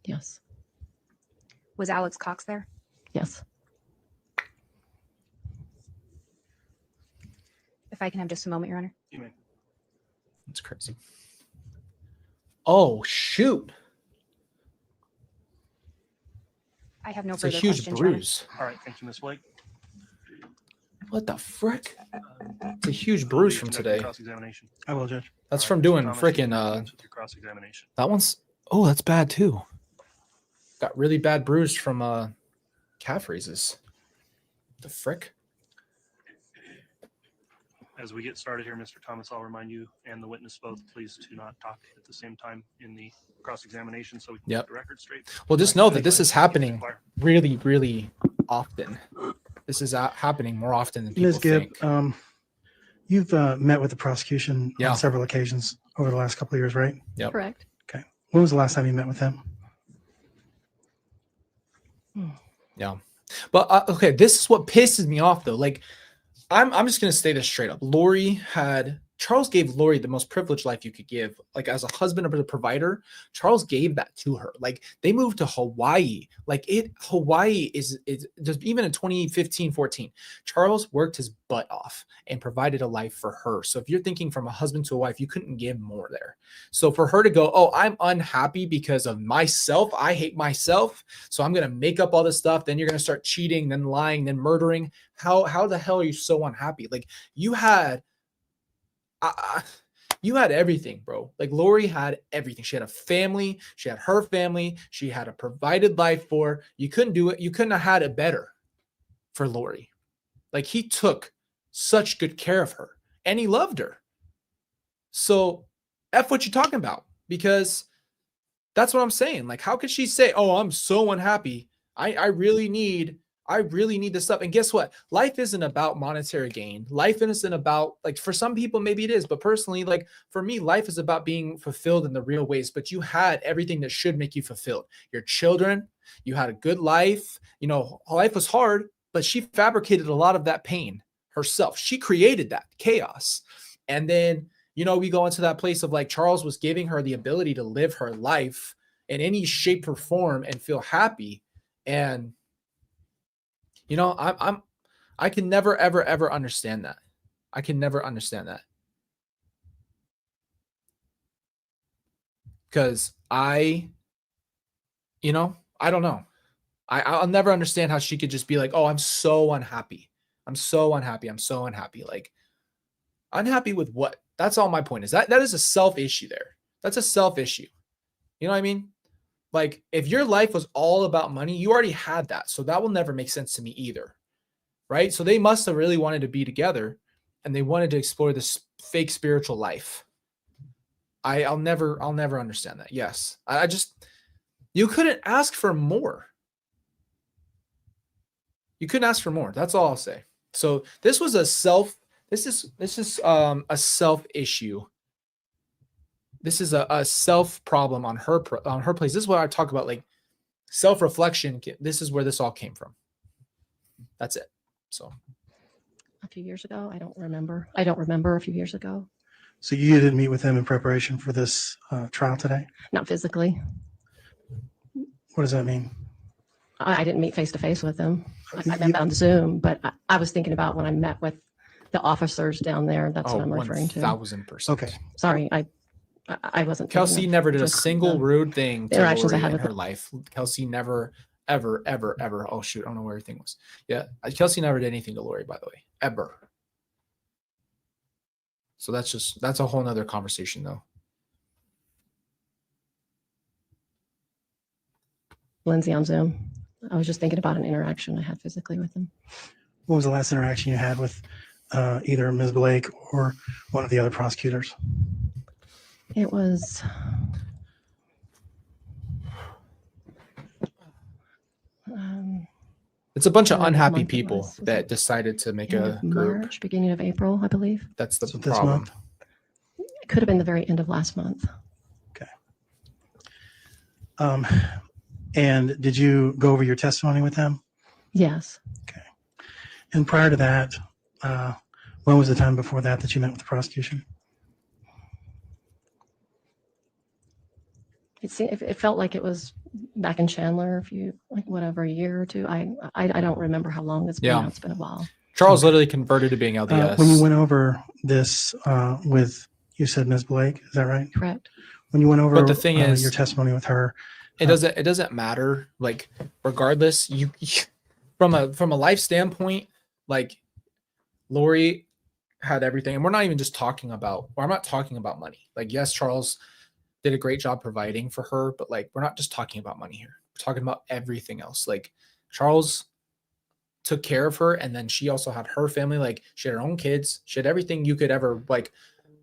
Yes. Was Alex Cox there? Yes. If I can have just a moment, Your Honor. You may. That's crazy. Oh, shoot. I have no It's a further huge questions, Your Honor. bruise. All right, thank you, Ms. Blake. What the frick? It's a huge bruise from Conducting today. Cross-examination. I will, Judge. That's All from right, Mr. doing Thomas, you freaking may commence with your cross-examination. that one's, oh, that's bad too. Got really bad bruise from calf raises. The frick? As we get started here, Mr. Thomas, I'll remind you and the witness both, please do not talk at the same time in the cross-examination so we can Yep. get the record straight. Well, just know that this is Thank you, happening Claire. really, really often. This is happening more often than people Ms. Gibb, think. you've met with the prosecution Yeah. on several occasions over the last couple of years, right? Yep. Correct. When was the last time you met with them? Yeah. But okay, this is what pisses me off though. Like, I'm just gonna say this straight up. Charles gave Lori the most privileged life you could give. Like as a husband or a provider, Charles gave that to her. Like they moved to Hawaii. Hawaii is just even in 2015, 14, Charles worked his butt off and provided a life for her. So if you're thinking from a husband to a wife, you couldn't give more there. So for her to go, oh, I'm unhappy because of myself. I hate myself. So I'm going to make up all this stuff. Then you're going to start cheating, then lying, then murdering. How the hell are you so unhappy? Like you had everything, bro. Like Lori had everything. She had a family. She had her family. She had a provided life for her. You couldn't do it. You couldn't have had it better for Lori. Like he took such good care of her and he loved her. So F what you're talking about, because that's what I'm saying. Like, how could she say, oh, I'm so unhappy. I really need this stuff. And guess what? Life isn't about monetary gain. Life isn't about, like, for some people, maybe it is, but personally, like for me, life is about being fulfilled in the real ways. But you had everything that should make you fulfilled. Your children, you had a good life. You know, life was hard, but she fabricated a lot of that pain herself. She created that chaos. And then, you know, we go into that place of like Charles was giving her the ability to live her life in any shape or form and feel happy. And you know, I can never, ever understand that. I can never understand that. Because I don't know. I'll never understand how she could just be like, oh, I'm so unhappy. I'm so unhappy. I'm so unhappy. Like, unhappy with what? That's all my point is. That is a self issue there. That's a self issue. You know what I mean? Like, if your life was all about money, you already had that. So that will never make sense to me either. right? So they must have really wanted to be together, and they wanted to explore this fake spiritual life. I'll never understand that. Yes, I just, you couldn't ask for more. You couldn't ask for more. That's all I'll say. So this was a self. This is a self issue. This is a self problem on her place. This is what I talk about, like self reflection. This is where this all came from. That's it. So A few years ago, I don't remember. I don't remember a few years ago. So you didn't meet with them in preparation for this trial today? Not physically. What does that mean? I didn't meet face to face with them. I met on Zoom, but I was thinking about when I met with the officers down there. That's what I'm referring to. 1000%. Okay. Sorry, I wasn't. thinking Kelsey of never did a just single the rude thing to interactions I Lori had in with her them. life. Kelsey never, ever. Oh shoot, I don't know where everything was. Yeah, Kelsey never did anything to Lori, by the way, ever. So that's a whole nother conversation, though. Lindsay on Zoom. I was just thinking about an interaction I had physically with them. What was the last interaction you had with either Ms. Blake or one of the other prosecutors? It was It's a bunch of I don't know what unhappy month it people was. Was that it decided to make end a of group. March, beginning of April, I believe. That's the So this problem. month? It could have been the very end of last month. And did you go over your testimony with them? Yes. And prior to that, when was the time before that you met with the prosecution? It felt like it was back in Chandler, a year or two. I don't remember how long it's been. Yeah. Now. It's been a while. Charles literally converted to being LDS. When you went over this with, you said Ms. Blake, is that right? Correct. When you went over But the thing is, your testimony with her, it doesn't matter. Like, regardless, you from a life standpoint, like Lori had everything, and we're not even just talking about, or I'm not talking about money. Like, yes, Charles did a great job providing for her, but like, we're not just talking about money here. We're talking about everything else. Like, Charles took care of her, and then she also had her family. Like, she had her own kids. She had everything you could ever like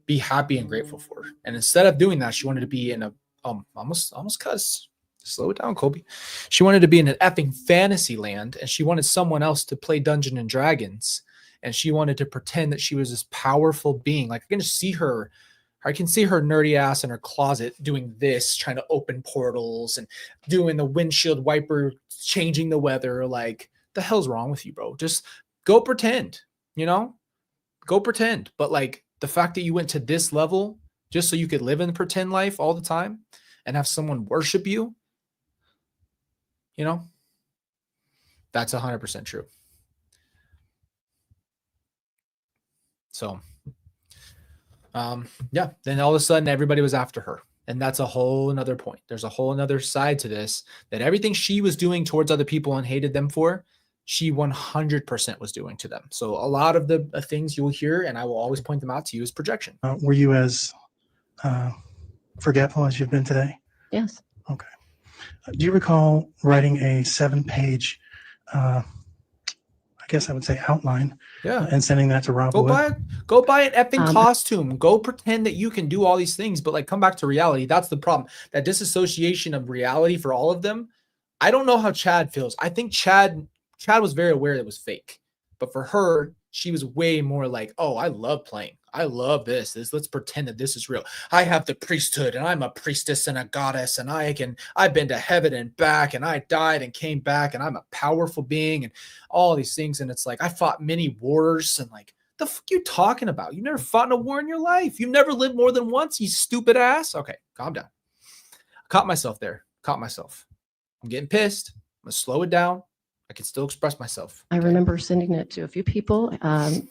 be happy and grateful for. And instead of doing that, she wanted to be in a almost cuss. Slow it down, Colby. She wanted to be in an effing fantasy land, and she wanted someone else to play Dungeons and Dragons, and she wanted to pretend that she was this powerful being. Like, I can see her nerdy ass in her closet doing this, trying to open portals and doing the windshield wiper, changing the weather. Like, the hell's wrong with you, bro? Just go pretend, go pretend. But like, the fact that you went to this level just so you could live in the pretend life all the time and have someone worship you, that's 100% true. So, yeah, then all of a sudden everybody was after her. And that's a whole another point. There's a whole another side to this, that everything she was doing towards other people and hated them for, she 100% was doing to them. So a lot of the things you'll hear, and I will always point them out to you, is projection. were you as forgetful as you've been today? Yes. Okay. Do you recall writing a 7-page, I guess I would say outline, Yeah. and sending that to Rob? Go buy an effing Um, costume. Go pretend that you can do all these things, but like, come back to reality. That's the problem. That disassociation of reality for all of them. I don't know how Chad feels. I think Chad was very aware it was fake, but for her, she was way more like, oh, I love playing. I love this. Let's pretend that this is real. I have the priesthood, and I'm a priestess and a goddess, and I've been to heaven and back, and I died and came back, and I'm a powerful being, and all these things. And it's like, I fought many wars, and like, the fuck you talking about? You never fought in a war in your life. You've never lived more than once, you stupid ass. Okay, calm down. Caught myself there. I'm getting pissed. I'm gonna slow it down. I can still express myself. I remember sending it to a few people.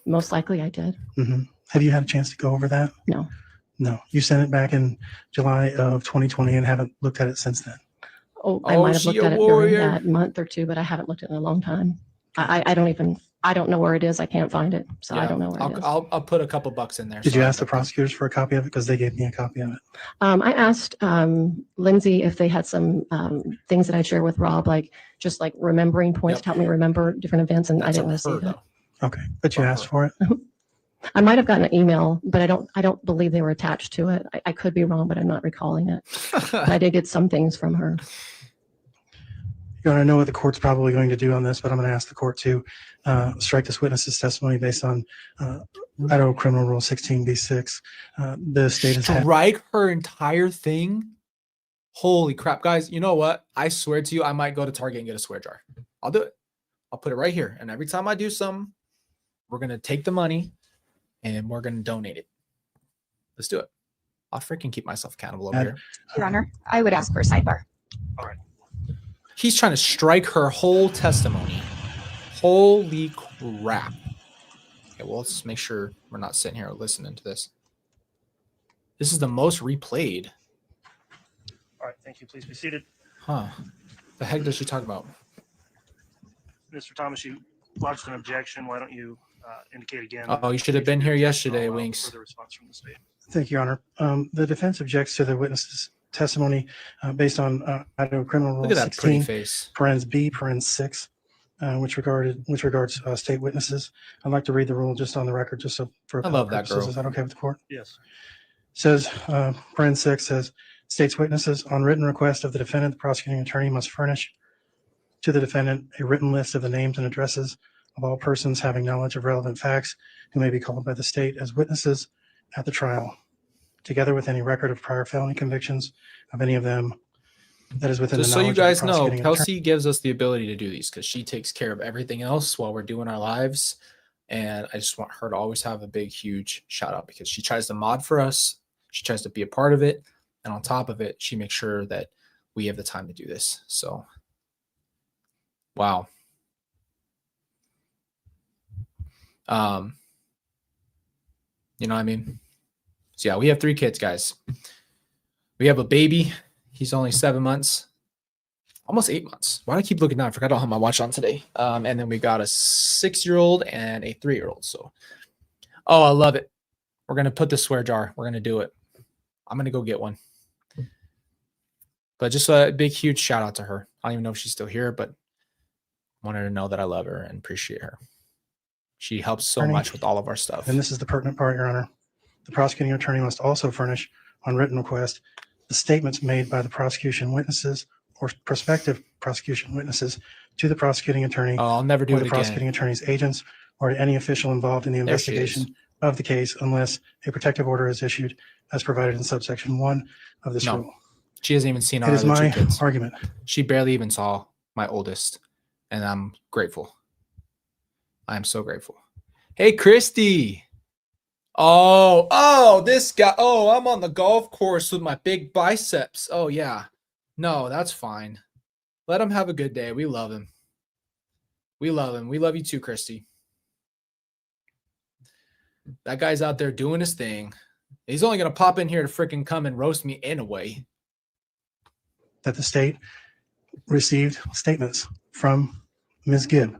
Most likely I did. Mm-hmm. Have you had a chance to go over that? No. No. You sent it back in July of 2020 and haven't looked at it since then. I might have she looked a at it warrior. during that month or two, but I haven't looked at it in a long time. I don't know where it is. I can't find it. So I don't know where it is. I'll put a couple bucks in there. Did you ask the prosecutors for a copy of it? Because they gave me a copy of it. I asked Lindsay if they had some things that I'd share with Rob, like just like remembering points Yep. to help me remember different events, and I That's didn't up to her, receive it. though. Okay, but you From asked her. for it. I might have gotten an email, but I don't believe they were attached to it. I could be wrong, but I'm not recalling it. But I did get some things from her. Your Honor, I know what the court's probably going to do on this, but I'm going to ask the court to strike this witness's testimony based on Idaho Criminal Rule 16b6. The state has had. Strike her entire thing. Holy crap, guys! You know what? I swear to you, I might go to Target and get a swear jar. I'll do it. I'll put it right here, and every time I do something, we're gonna take the money and we're gonna donate it. Let's do it. I'll freaking keep myself accountable over here. Your Honor, I would ask for a sidebar. He's trying to strike her whole testimony. Holy crap. Okay, well, let's make sure we're not sitting here listening to this. This is the most replayed. All right, thank you. Please be seated. Huh. The heck does she talk about? Mr. Thomas, you lodged an objection. Why don't you indicate again? Oh, you should have been here yesterday, I'll allow Winks. further response from the state. Thank you, Your Honor. The defense objects to the witness's testimony based on Idaho Criminal Rule Look at that pretty 16, face. parens B, parens 6, which regards state witnesses. I'd like to read the rule just on the record, just so for I love that purposes. girl. Is that okay with the court? Yes. Says, parens 6 says, state's witnesses, on written request of the defendant, the prosecuting attorney must furnish to the defendant a written list of the names and addresses of all persons having knowledge of relevant facts who may be called by the state as witnesses at the trial, together with any record of prior felony convictions of any of them that is within Just the so you knowledge of the guys know, prosecuting attorney. Kelsey gives us the ability to do these because she takes care of everything else while we're doing our lives. And I just want her to always have a big, huge shout out because she tries to mod for us. She tries to be a part of it. And on top of it, she makes sure that we have the time to do this. So, wow. You know what I mean? So yeah, we have 3 kids, guys. We have a baby. He's only 7 months, almost 8 months. Why do I keep looking down? I forgot I don't have my watch on today. And then we got a 6-year-old and a 3-year-old. So, oh, I love it. We're going to put the swear jar. We're going to do it. I'm going to go get one. But just a big, huge shout out to her. I don't even know if she's still here, but I want her to know that I love her and appreciate her. She helps so Attorney, much with all of our stuff. And this is the pertinent part, Your Honor. The prosecuting attorney must also furnish, on written request, the statements made by the prosecution witnesses or prospective prosecution witnesses to the prosecuting attorney Oh, I'll never do or it the again. prosecuting attorney's agents or to any official involved in the There she is. investigation of the case unless a protective order is issued as provided in subsection 1 of this No. rule. She hasn't even seen our It is other my 2 kids. argument She barely even saw my oldest, and I'm grateful. I am so grateful. Hey, Christy. Oh, this guy. Oh, I'm on the golf course with my big biceps. Oh, yeah. No, that's fine. Let him have a good day. We love him. We love him. We love you too, Christy. That guy's out there doing his thing. He's only going to pop in here to freaking come and roast me anyway. that the state received statements from Ms. Gibb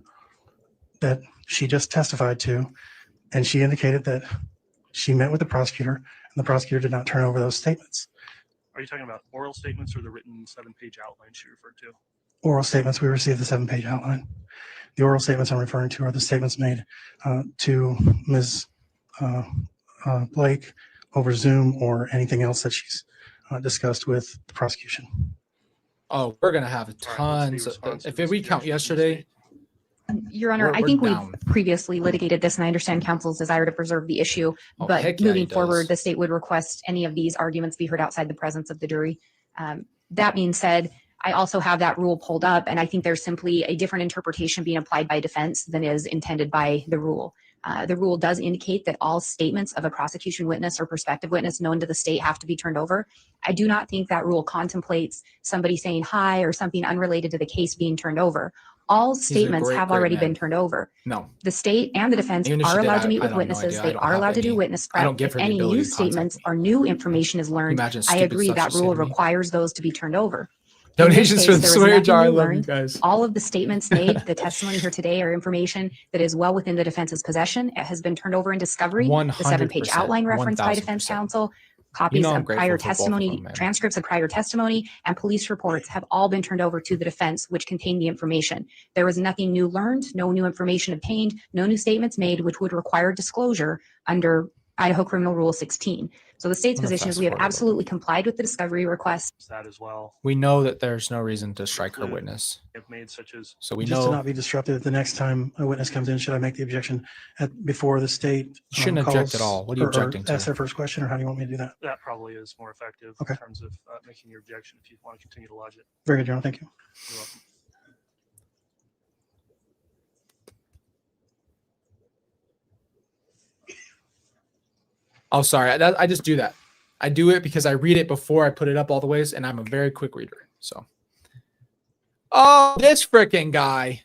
that she just testified to, and she indicated that she met with the prosecutor, and the prosecutor did not turn over those statements. Are you talking about oral statements or the written 7-page outline she referred to? Oral statements, we received the 7-page outline. The oral statements I'm referring to are the statements made to Ms. Blake over Zoom or anything else that she's discussed with the prosecution. Oh, we're going to have what's the tons of, response to if this we count objection from the yesterday, Your Honor, I We're think we've down. previously litigated this, and I understand counsel's desire to preserve the issue. Oh, But heck yeah, he moving forward, does. the state would request any of these arguments be heard outside the presence of the jury. That being said, I also have that rule pulled up, and I think there's simply a different interpretation being applied by defense than is intended by the rule. The rule does indicate that all statements of a prosecution witness or prospective witness known to the state have to be turned over. I do not think that rule contemplates somebody saying hi or something unrelated to the case being turned over. All statements great, have great already man. been turned over. No. The state and the defense Even if she are did, allowed I- to meet I with don't know witnesses. idea. I They don't are have allowed to do any- witness I don't prep. give If her the any ability new to contact statements me. or new information is learned, Imagine I stupid agree stuff that she said rule to me. requires those to be turned over. In this Donations for case, the there was swear nothing jar. I new love you learned. guys. All of the statements made, the testimony here today, are information that is well within the defense's possession. It has been turned over in discovery. The 7-page 100%, outline referenced by defense 1000%. counsel Copies I'm of grateful prior for both of testimony, them, man. transcripts of prior testimony, and police reports have all been turned over to the defense, which contain the information. There was nothing new learned, no new information obtained, no new statements made, which would require disclosure under Idaho Criminal Rule 16. So the state's I'm gonna position is fast we have forward a little absolutely complied with the discovery request. That as well. We know that there's no reason to strike her witness. Have made such as So we Just to know not be disruptive, the next time a witness comes in, should I make the objection before the state you shouldn't object at calls all. What are you or objecting ask to? their first question, or how do you want me to do that? that probably is more effective Okay. in terms of making your objection if you want to continue to lodge it. Very good, Your Honor. Thank you. You're welcome. Oh, sorry. I just do that. I do it because I read it before I put it up all the ways, and I'm a very quick reader. So, oh, this freaking guy.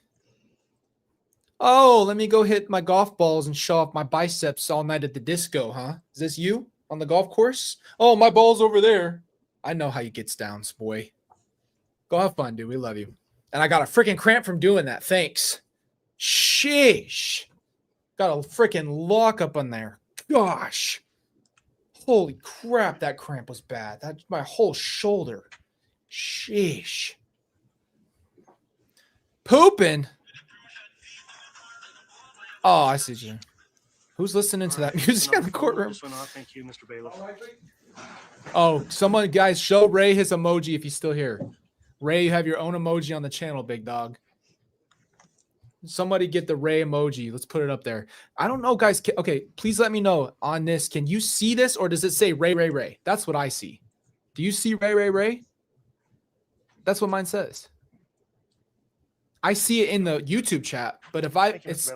Oh, let me go hit my golf balls and show off my biceps all night at the disco, huh? Is this you on the golf course? Oh, my ball's over there. I know how you gets down, boy. Go have fun, dude. We love you. And I got a freaking cramp from doing that. Thanks. Sheesh. Got a freaking lock up on there. Gosh. Holy crap, that cramp was bad. That's my whole shoulder. Sheesh. Pooping. Oh, I see you. Who's listening to that music in the courtroom? Just went off. Thank you, Mr. Bailiff. Oh, someone, guys, show Ray his emoji if he's still here. Ray, you have your own emoji on the channel, big dog. Somebody get the Ray emoji. Let's put it up there. I don't know, guys. Okay, please let me know on this. Can you see this, or does it say Ray, Ray, Ray? That's what I see. Do you see Ray, Ray, Ray? That's what mine says. I see it in the YouTube chat, but if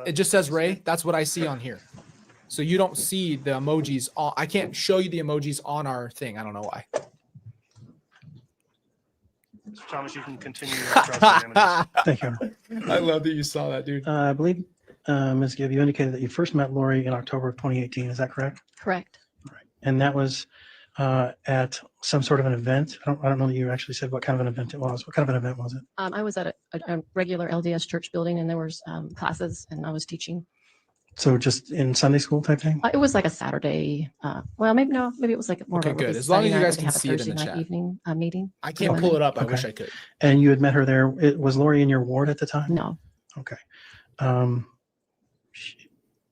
it just says Ray, that's what I see on here. So you don't see the emojis on. I can't show you the emojis on our thing. I don't know why. Mr. Thomas, you can continue your cross-examination. Thank you, Your Honor. I love that you saw that, dude. I believe, Ms. Gibb, you indicated that you first met Lori in October of 2018. Is that correct? Correct. And that was at some sort of an event. I don't know that you actually said what kind of an event it was. What kind of an event was it? I was at a regular LDS church building, and there was classes, and I was teaching. So just in Sunday school type thing? It was like a Saturday. Well, maybe it was like more Okay, of a good. release As long as Sunday you night, guys but they can have a see it in Thursday the night chat. evening meeting. I can't pull it up. I wish I could. And you had met her there. Was Lori in your ward at the time? No, Okay.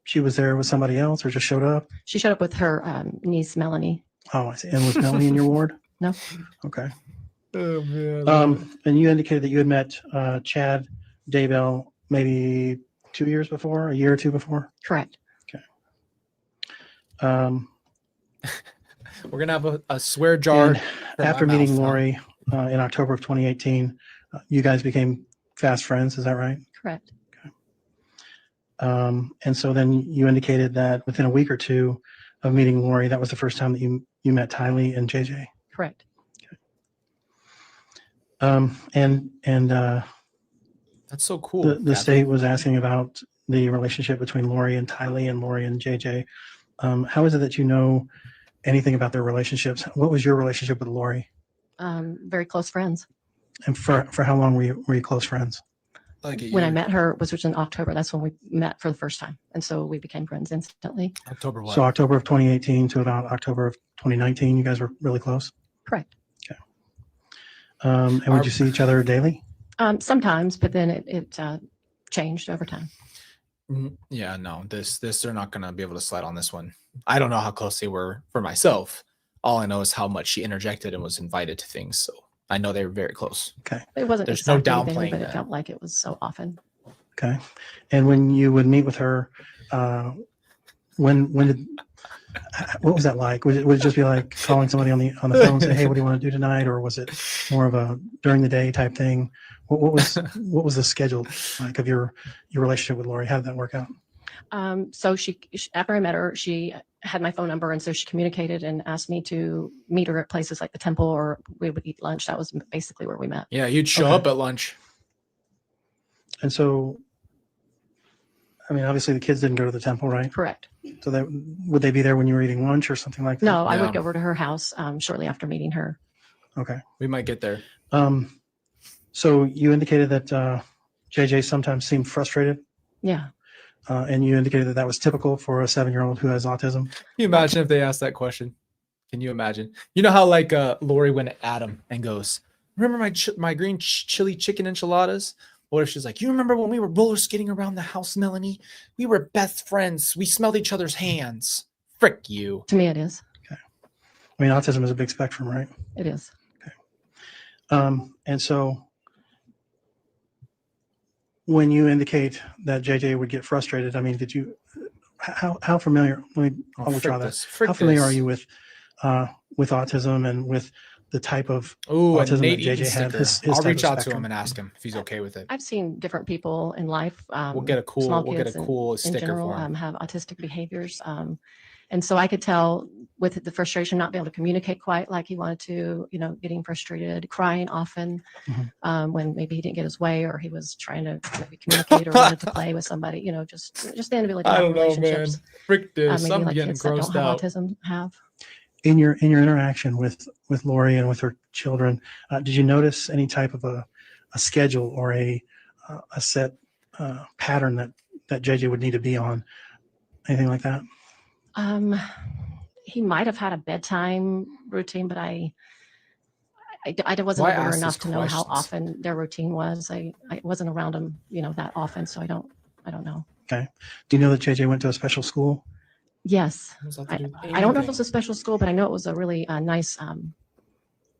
She was there with somebody else or just showed up? she showed up with her niece Melanie. Oh, I see. And was Melanie in your ward? No. Okay. Oh, man. And you indicated that you had met Chad Daybell maybe 2 years before, a year or two before? Correct. Okay. We're going to have a swear jar. And from after my meeting mouth, huh? Lori in October of 2018, you guys became fast friends. Is that right? Correct. And so then you indicated that within a week or two of meeting Lori, that was the first time that you met Tylee and JJ. Correct. And That's so cool. the Kathy. state was asking about the relationship between Lori and Tylee and Lori and JJ. How is it that you know anything about their relationships? What was your relationship with Lori? Very close friends. And for how long were you close friends? Like a When I year. met her was in October. That's when we met for the first time, and so we became friends instantly. October what? So October of 2018 to about October of 2019, you guys were really close. Correct. And would you see each other daily? Sometimes, but then it changed over time. Yeah, no, this they're not going to be able to slide on this one. I don't know how close they were for myself. All I know is how much she interjected and was invited to things. So I know they were very close. It wasn't. There's no exactly downplaying but it that. felt like it was so often. Okay. And when you would meet with her, when did, what was that like? Would it just be like calling somebody on the phone and say, hey, what do you want to do tonight? Or was it more of a during the day type thing? What was the schedule like of your relationship with Lori? How did that work out? So she after I met her, she had my phone number, and so she communicated and asked me to meet her at places like the temple, or we would eat lunch. That was basically where we met. Yeah, you'd show Okay. up at lunch. And so, I mean, obviously the kids didn't go to the temple, right? Correct. So would they be there when you were eating lunch or something like that? No, I Yeah. would go over to her house shortly after meeting her. Okay. We might get there. So you indicated that JJ sometimes seemed frustrated, Yeah. and you indicated that was typical for a 7-year-old who has autism. Can you imagine if they asked that question? Can you imagine? You know how like Lori went at him and goes, "Remember my green chili chicken enchiladas?" What if she's like, "You remember when we were roller skating around the house, Melanie? We were best friends. We smelled each other's hands." Frick you. To me, it is. I mean, autism is a big spectrum, right? It is. And so when you indicate that JJ would get frustrated, I mean, did you, how familiar, let me, I'll withdraw that. How familiar are you with autism and with the type of autism that JJ had? His I'll type reach of out to spectrum? him and ask him if he's okay with it. I've seen different people in life. We'll get a small cool kids in sticker general for him. have autistic behaviors. And so I could tell with the frustration, not being able to communicate quite like he wanted to, getting frustrated, crying often when maybe he didn't get his way or he was trying to maybe communicate or wanted to play with somebody, just the inability to I have don't know, man. relationships. Frick this. Maybe I'm like getting kids that don't grossed have out. autism have. In your interaction with Lori and with her children, did you notice any type of a schedule or a set pattern that JJ would need to be on? Anything like that? He might have had a bedtime routine, but I wasn't Why aware ask enough these to know how questions? often their routine was. I wasn't around him, that often, so I don't know. Okay. Do you know that JJ went to a special school? Yes. What does that have to do with I don't know if it anything? was a special school, but I know it was a really nice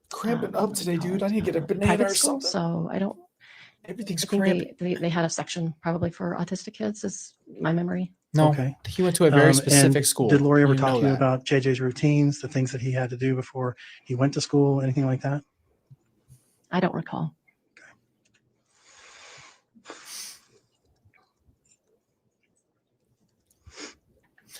Cramping up today, dude. I need to get a banana private or school. something. So I don't. Everything's I think cramping. they had a section probably for autistic kids. Is my memory. No, Okay. he went to a very And specific school. Did Lori ever You talk know to you that. about JJ's routines, the things that he had to do before he went to school, anything like that? I don't recall.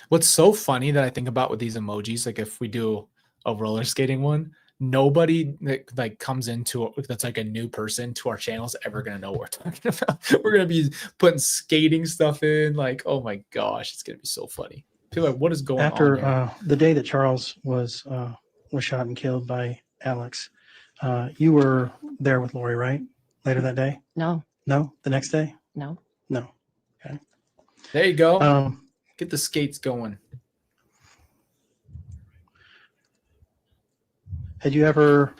What's so funny that I think about with these emojis, like if we do a roller skating one, nobody that like comes into that's like a new person to our channel is ever gonna know what we're talking about. We're gonna be putting skating stuff in, like, oh my gosh, it's gonna be so funny. People are like, what is going on After here? the day that Charles was shot and killed by Alex, you were there with Lori, right? Later that day? No. No? The next day? No. No. Okay. There you go. Um, Get the skates going. had you ever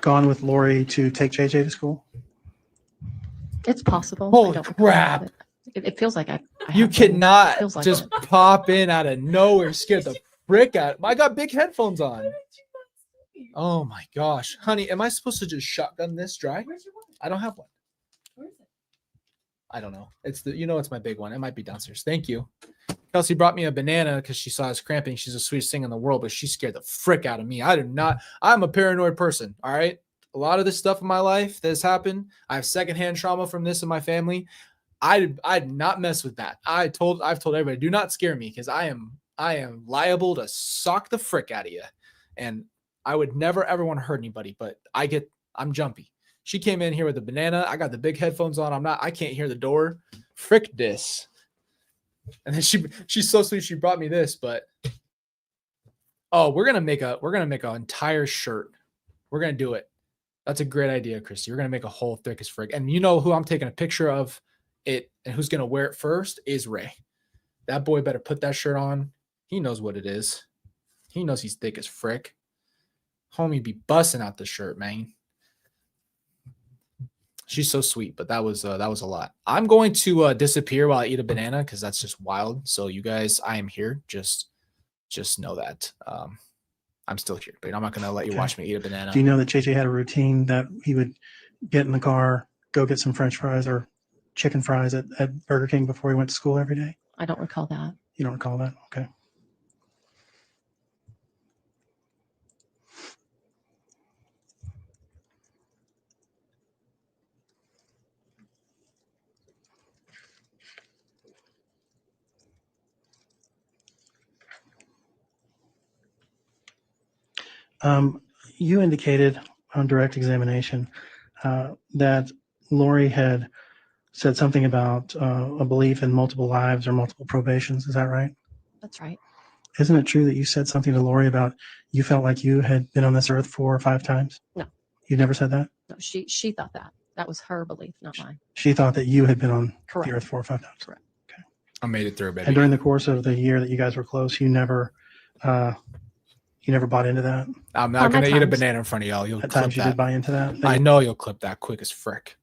gone with Lori to take JJ to school? It's possible. Holy I don't recall, crap. but it feels like I You have been. cannot Feels like just it. pop in out of nowhere, scare the frick out. I got big headphones on. Oh my gosh. Honey, am I supposed to just shotgun this dry? I don't have one. I don't know. It's it's my big one. It might be downstairs. Thank you. Kelsey brought me a banana because she saw us cramping. She's the sweetest thing in the world, but she scared the frick out of me. I'm a paranoid person. All right. A lot of this stuff in my life that has happened, I have secondhand trauma from this in my family. I'd not mess with that. I've told everybody, do not scare me because I am liable to sock the frick out of you. And I would never ever want to hurt anybody, but I'm jumpy. She came in here with a banana. I got the big headphones on. I can't hear the door. Frick this. And then she's so sweet. She brought me this, but we're gonna make an entire shirt. We're gonna do it. That's a great idea, Christy. We're gonna make a whole thick as frick. And you know who I'm taking a picture of it and who's gonna wear it first is Ray. That boy better put that shirt on. He knows what it is. He knows he's thick as frick. Homie be busting out the shirt, man. She's so sweet, but that was a lot. I'm going to disappear while I eat a banana because that's just wild. So you guys, I am here. Just know that I'm still here, but I'm not going to let you watch me eat a banana. Do you know that JJ had a routine that he would get in the car, go get some French fries or chicken fries at Burger King before he went to school every day? I don't recall that. You don't recall that? Okay. You indicated on direct examination that Lori had said something about a belief in multiple lives or multiple probations. Is that right? That's right. Isn't it true that you said something to Lori about you felt like you had been on this earth 4 or 5 times? No. You never said that? No, she thought that. That was her belief, not mine. She thought that you had been on Correct. the earth 4 or 5 times. Correct. I made it through, baby. And during the course of the year that you guys were close, you never You never bought into that? I'm not going at to eat a times. banana in front of y'all. You'll At clip times you that. did buy into that? I know you'll clip that quick as frick.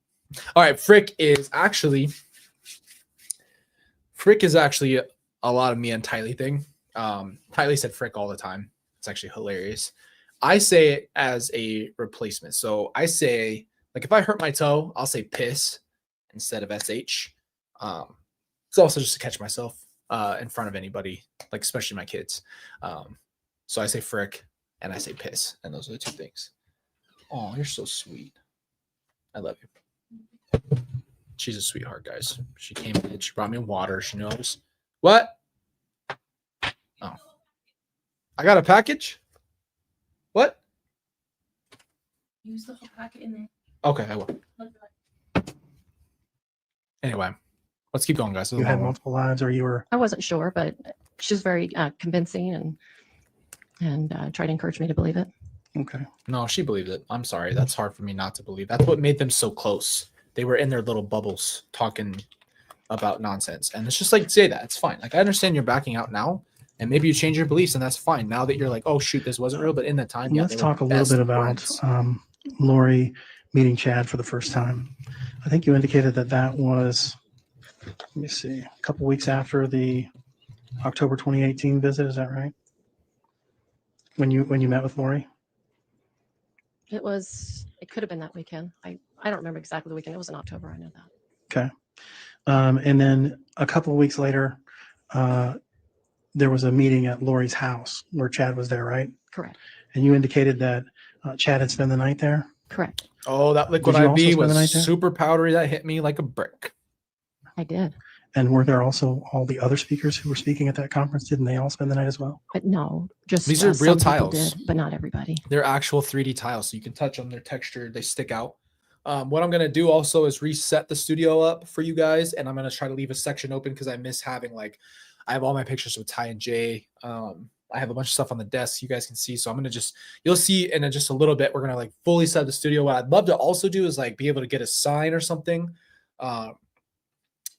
All right, frick is actually a lot of me and Tylee thing. Tylee said frick all the time. It's actually hilarious. I say it as a replacement. So I say, like, if I hurt my toe, I'll say piss instead of sh. It's also just to catch myself in front of anybody, like especially my kids. So I say frick and I say piss, and those are the two things. Oh, you're so sweet. I love you. She's a sweetheart, guys. She came in, she brought me water. She knows. What? Oh. I got a package? What? Use the whole packet in there. Okay, I will. Anyway, let's keep going, guys. This is You a had long one. multiple lives, or you were I wasn't sure, but she was very convincing and tried to encourage me to believe it. okay. No, she believed it. I'm sorry. That's hard for me not to believe. That's what made them so close. They were in their little bubbles talking about nonsense. And it's just like, say that. It's fine. Like, I understand you're backing out now, and maybe you change your beliefs, and that's fine. Now that you're like, oh, shoot, this wasn't real. But in that time, yeah, Let's they were talk a little best bit about friends. Lori meeting Chad for the first time. I think you indicated that was, let me see, a couple weeks after the October 2018 visit. Is that right? When you met with Lori? It could have been that weekend. I don't remember exactly the weekend. It was in October. I know that. Okay. And then a couple of weeks later, there was a meeting at Lori's house where Chad was there, right? Correct. And you indicated that Chad had spent the night there? Correct. Oh, that liquid Did you also IV spend the night was there? super powdery. That hit me like a brick. I did. And were there also all the other speakers who were speaking at that conference? Didn't they all spend the night as well? But no, just These are real some people tiles. did, but not everybody. They're actual 3D tiles, so you can touch them. They're textured. They stick out. What I'm going to do also is reset the studio up for you guys, and I'm going to try to leave a section open because I miss having, like, I have all my pictures with Ty and Jay. I have a bunch of stuff on the desk you guys can see. So I'm going to you'll see in just a little bit, we're going to like fully set the studio. What I'd love to also do is like be able to get a sign or something.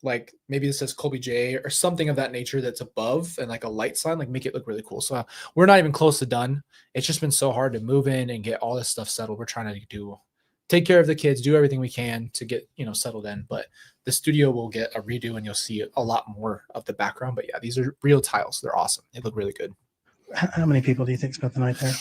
Like maybe this says Colby J or something of that nature that's above, and like a light sign, like make it look really cool. So we're not even close to done. It's just been so hard to move in and get all this stuff settled. We're trying to take care of the kids, do everything we can to get, settled in. But the studio will get a redo and you'll see a lot more of the background. But yeah, these are real tiles. They're awesome. They look really good. How many people do you think spent the night there?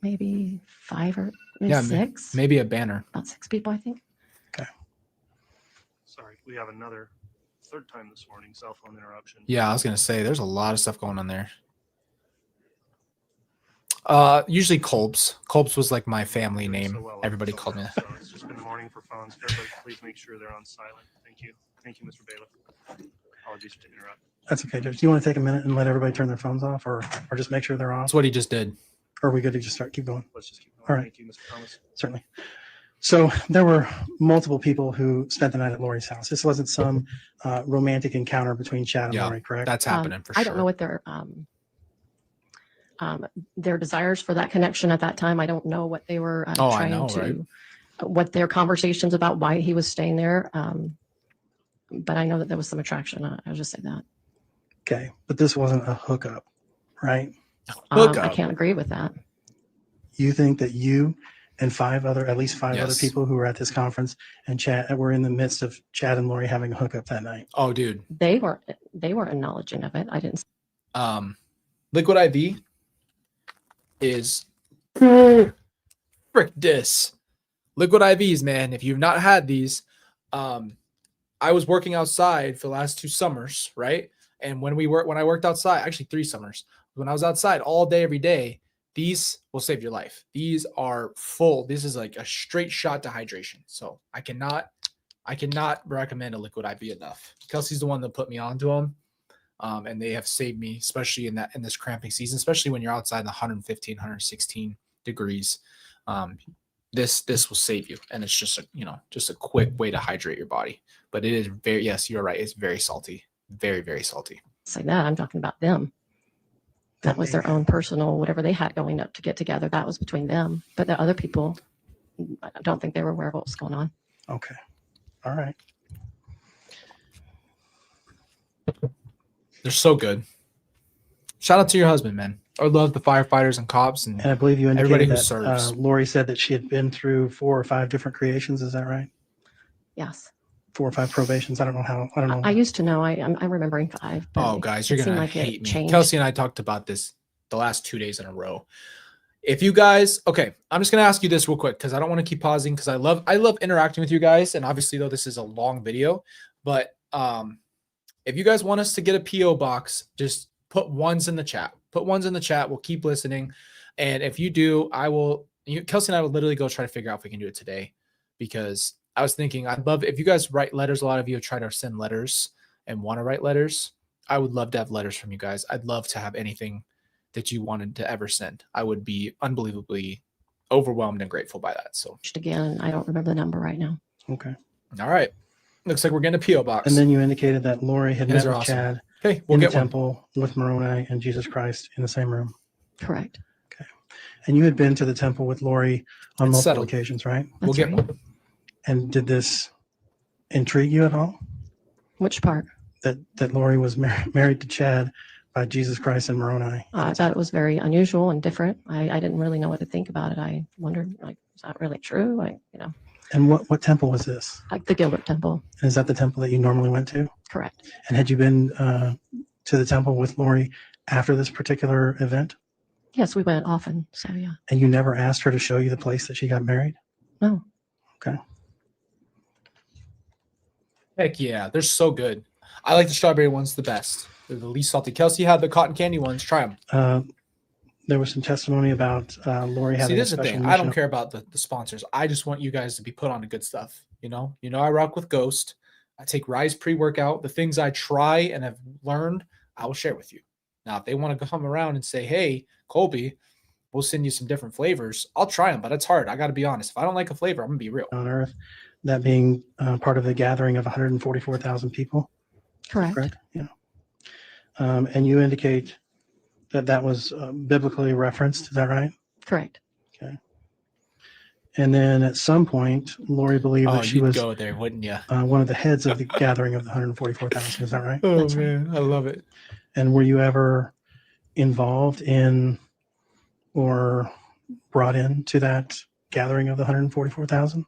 Maybe 5 or maybe Yeah, 6. Maybe a banner. About 6 people, I think. Sorry, we have another third time this morning cell phone interruption. Yeah, I was going to say there's a lot of stuff going on there. Usually Colbs. Colbs was like my family Doing name. so well Everybody up called me until that. now, so it's just been morning for phones. Everybody, please make sure they're on silent. Thank you. Thank you, Mr. Bailiff. Apologies to interrupt. That's okay, Judge. Do you want to take a minute and let everybody turn their phones off, or just make sure they're off? That's what he just did. Or are we good to just keep going? Let's just keep going. All right. Thank you, Mr. Thomas. Certainly. So there were multiple people who spent the night at Lori's house. This wasn't some romantic encounter between Chad and Yeah, Lori, correct? That's happening for sure. I don't know what their desires for that connection at that time. I don't know what they were trying what their conversations about why he was staying there. But I know that there was some attraction. I'll just say that. Okay, but this wasn't a hookup, right? Hook I up. can't agree with that. You think that you and at least five other Yes. people who were at this conference and Chad were in the midst of Chad and Lori having a hookup that night? Oh, dude. They weren't acknowledging of it. I didn't. Liquid IV is frick this. Liquid IVs, man. If you've not had these, I was working outside for the last 2 summers, right? And when I worked outside, actually 3 summers, when I was outside all day, every day, these will save your life. These are full. This is like a straight shot to hydration. So I cannot recommend a liquid IV enough. Kelsey's the one that put me onto them. And they have saved me, especially in this cramping season, especially when you're outside in the 115, 116 degrees. This will save you. And it's just a quick way to hydrate your body. But it is yes, you're right. It's very salty. Very, very salty. Say that. I'm talking about them. That was their own personal, whatever they had going up to get together. That was between them. But the other people, I don't think they were aware of what was going on. Okay. All right. They're so good. Shout out to your husband, man. I love the firefighters and cops and And I believe you everybody indicated who that serves. Lori said that she had been through 4 or 5 different creations. Is that right? Yes. 4 or 5 probations. I don't know how. I don't know. I used to know. I'm remembering 5. But Oh, guys, you're it seemed gonna like it hate me. changed. Kelsey and I talked about this the last 2 days in a row. If you guys, okay, I'm just gonna ask you this real quick because I don't want to keep pausing because I love interacting with you guys. And obviously, though, this is a long video, but if you guys want us to get a PO box, just put ones in the chat. Put ones in the chat. We'll keep listening. And if you do, Kelsey and I will literally go try to figure out if we can do it today because I was thinking I'd love if you guys write letters. A lot of you try to send letters and want to write letters. I would love to have letters from you guys. I'd love to have anything that you wanted to ever send. I would be unbelievably overwhelmed and grateful by that. So Again, I don't remember the number right now. Okay. all right. Looks like we're getting a PO box. And then you indicated that Lori had You guys met are with awesome. Chad Okay, we'll in the get one. temple with Moroni and Jesus Christ in the same room. Correct. And you had been to the temple with Lori on It's multiple settled. occasions, right? We'll That's get right. one. And did this intrigue you at all? Which part? That Lori was married to Chad by Jesus Christ and Moroni. I thought it was very unusual and different. I didn't really know what to think about it. I wondered, like, is that really true? And what temple was this? Like the Gilbert Temple. And is that the temple that you normally went to? Correct. And had you been to the temple with Lori after this particular event? Yes, we went often. So yeah. And you never asked her to show you the place that she got married? No. Okay. Heck yeah, they're so good. I like the strawberry ones the best. They're the least salty. Kelsey had the cotton candy ones. Try them. There was some testimony about Lori See, having this a is the special thing. I mission. don't care about the sponsors. I just want you guys to be put on to good stuff. You know, I rock with Ghost. I take Rise pre-workout. The things I try and have learned, I will share with you. Now, if they want to come around and say, hey, Colby, we'll send you some different flavors, I'll try them, but it's hard. I got to be honest. If I don't like a flavor, I'm going to be real. On earth, that being part of the gathering of 144,000 people. Correct. Correct? Yeah. And you indicate that was biblically referenced. Is that right? Correct. Okay. And then at some point, Lori believed that she you'd was go there, wouldn't you? one of the heads of the gathering of the 144,000. Is that right? Oh, That's right. man. I love it. And were you ever involved in or brought into that gathering of the 144,000?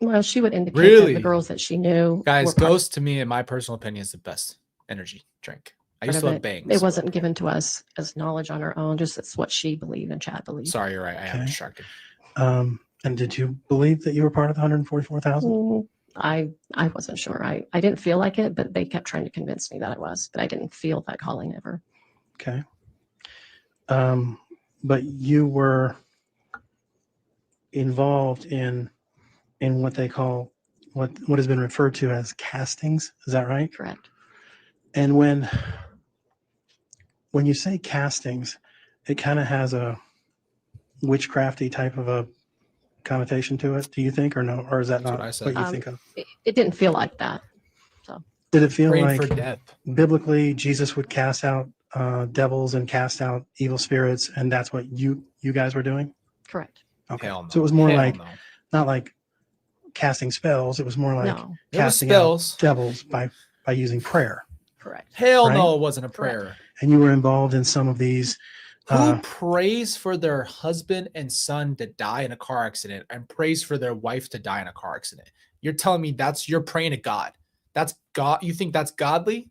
Well, she would indicate that Really? the girls that she knew Guys, were part Ghost, to me, in my personal opinion, is the best energy drink. I used of to love it. bangs. It wasn't given to us as knowledge on our own. Just it's what she believed and Chad believed. Sorry, you're right. I am Okay. distracted. And did you believe that you were part of the 144,000? I wasn't sure. I didn't feel like it, but they kept trying to convince me that I was. But I didn't feel that calling ever. Okay. But you were involved in what they call what has been referred to as castings. Is that right? Correct. And when you say castings, it kind of has a witchcrafty type of a connotation to it. Do you think, or no, or is that That's not what I what, said. you think of? It didn't feel like that. Did it feel Praying like for death. biblically Jesus would cast out devils and cast out evil spirits, and that's what you guys were doing? Correct. Okay. Hell no. So it was more Hell like no. not like casting spells. It was more like No. It was casting out spells. devils by using prayer. Correct. Hell Right? no, it wasn't a Correct. prayer. And you were involved in some of these. Who prays for their husband and son to die in a car accident and prays for their wife to die in a car accident? You're telling me you're praying to God. That's God. You think that's godly?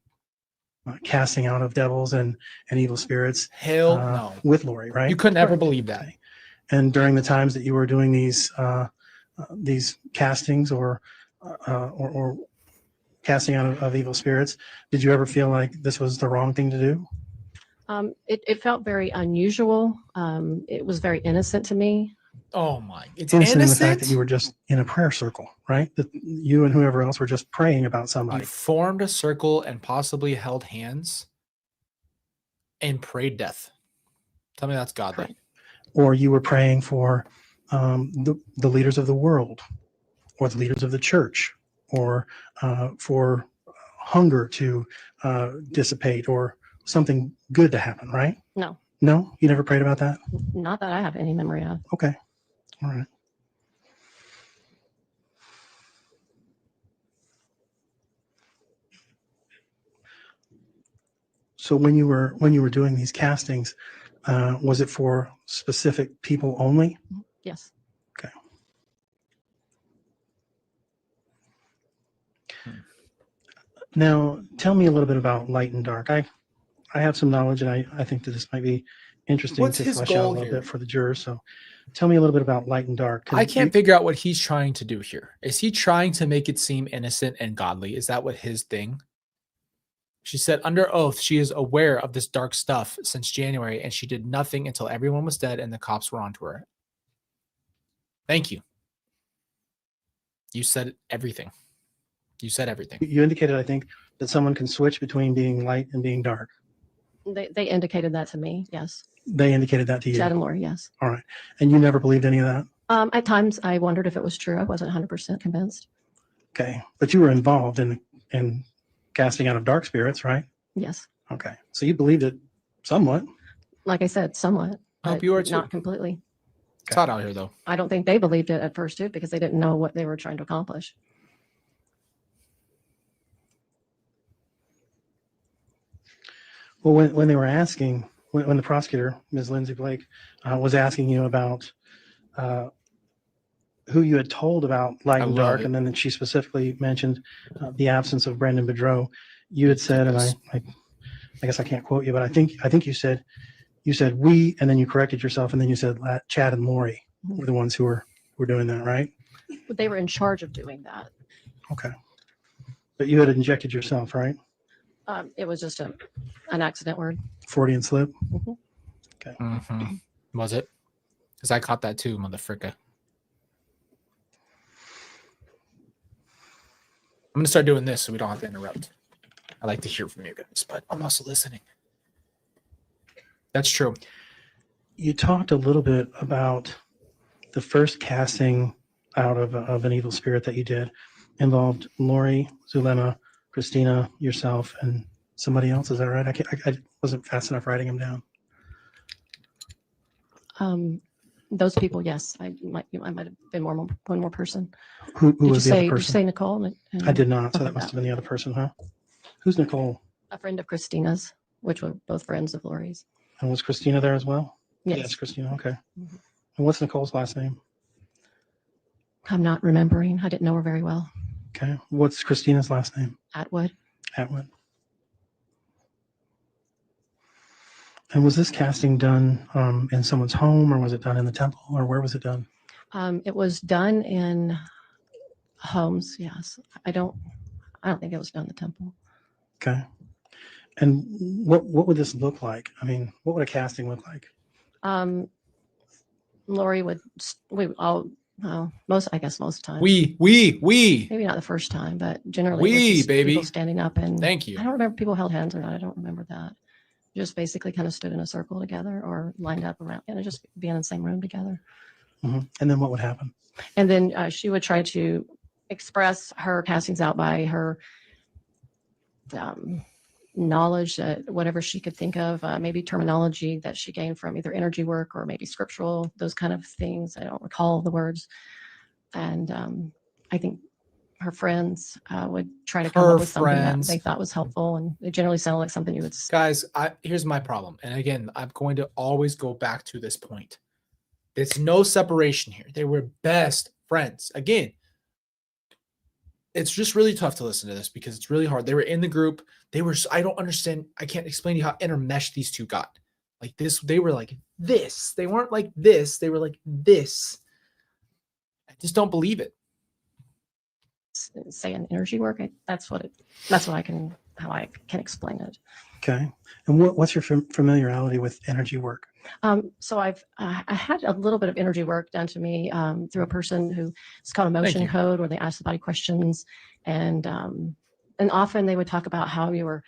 Casting out of devils and evil spirits Hell no. with Lori, right? You couldn't ever Correct. believe that. Okay. And during the times that you were doing these castings or casting out of evil spirits, did you ever feel like this was the wrong thing to do? It felt very unusual. It was very innocent to me. Oh my. It's Innocent in the fact innocent. that you were just in a prayer circle, right? That you and whoever else were just praying about You somebody. formed a circle and possibly held hands and prayed death. Tell me that's godly. Correct. Or you were praying for the leaders of the world or the leaders of the church or for hunger to dissipate or something good to happen, right? No, No? You never prayed about that? not that I have any memory of. Okay. All right. So when you were doing these castings, was it for specific people only? Yes. Okay. Now, tell me a little bit about light and dark. I have some knowledge, and I think that this might be interesting What's to his flesh out a goal little here? bit for the jurors. So tell me a little bit about light and dark. 'cause I can't figure out what he's trying to do here. Is he trying to make it seem innocent and godly? Is that what his thing? She said under oath she is aware of this dark stuff since January and she did nothing until everyone was dead and the cops were onto her. Thank you. You said everything. You said everything. You indicated, I think, that someone can switch between being light and being dark. They indicated that to me. Yes. They indicated that to you. Chad and Lori. Yes. All right. And you never believed any of that? At times I wondered if it was true. I wasn't 100% convinced. Okay. But you were involved in casting out of dark spirits, right? Yes. Okay. So you believed it somewhat. Like I said, somewhat. I hope but you are too. Not completely. It's hot out here though. I don't think they believed it at first too, because they didn't know what they were trying to accomplish. Well, when they were asking, when the prosecutor, Ms. Lindsay Blake, was asking you about who you had told about light I and love dark, it. and then she specifically mentioned the absence of Brendan Bedreau, you had said, and Yes. I guess I can't quote you, but I think you said we, and then you corrected yourself, and then you said Chad and Lori were the ones who were doing that, right? But they were in charge of doing that. Okay. But you had injected yourself, right? It was just an accident word. Freudian slip. Mm-hmm. Was it? Because I caught that too, motherfucker. I'm going to start doing this so we don't have to interrupt. I like to hear from you guys, but I'm also listening. That's true. You talked a little bit about the first casting out of an evil spirit that you did involved Lori, Zulema, Christina, yourself, and somebody else. Is that right? I wasn't fast enough writing them down. Those people, yes. I might have been one more person. Who Did you was the other say? Did you person? say Nicole? I did not. So Okay, that must have been the other person, huh? Who's Nicole? A friend of Christina's, which were both friends of Lori's. And was Christina there as well? Yes. Christina. Okay. Mhm. And what's Nicole's last name? I'm not remembering. I didn't know her very well. Okay. What's Christina's last name? Atwood. Atwood. And was this casting done in someone's home, or was it done in the temple, or where was it done? It was done in homes. Yes. I don't think it was done in the temple. Okay. And what would this look like? I mean, what would a casting look like? Lori would, most of the time. We. Maybe not the first time, but generally it was We, just baby. people standing up and Thank you. I don't remember people held hands or not. I don't remember that. Just basically kind of stood in a circle together or lined up around and just be in the same room together. And then what would happen? And then she would try to express her castings out by her knowledge, whatever she could think of, maybe terminology that she gained from either energy work or maybe scriptural, those kind of things. I don't recall the words. And I think her friends would try to come Her up with something that friends. they thought was helpful. And it generally sounded like something you would Guys, here's my problem. And again, I'm going to always go back to this point. There's no separation here. They were best friends. Again, it's just really tough to listen to this because it's really hard. They were in the group. I don't understand. I can't explain to you how intermeshed these two got. Like this, they were like this. They weren't like this. They were like this. I just don't believe it. say an energy work. How I can explain it. Okay. And what's your familiarity with energy work? So I had a little bit of energy work done to me through a person who it's called emotion you. code, where they ask the body questions, and often they would talk about how you were,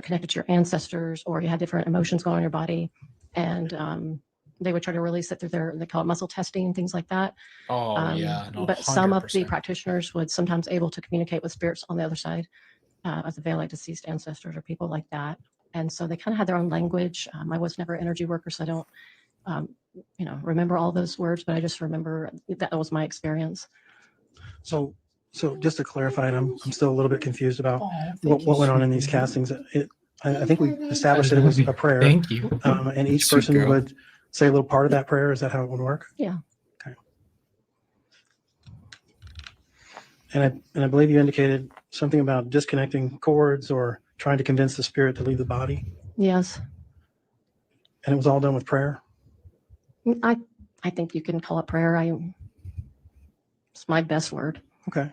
connected to your ancestors, or you had different emotions going on in your body, and they would try to release it through they call it muscle testing and things like that. Oh, yeah. No, But some of the 100%. practitioners would sometimes able to communicate with spirits on the other side, as if they like deceased ancestors or people like that. And so they kind of had their own language. I was never an energy worker, so I don't, remember all those words, but I just remember that was my experience. So just to clarify, and I'm still a little bit confused about Oh, what went on in these castings. I think we established that it was a prayer, Thank you. and each Sweet person girl. would say a little part of that prayer. Is that how it would work? Yeah. Okay. And I believe you indicated something about disconnecting cords or trying to convince the spirit to leave the body, Yes. and it was all done with prayer. I think you can call it prayer. It's my best word. Okay.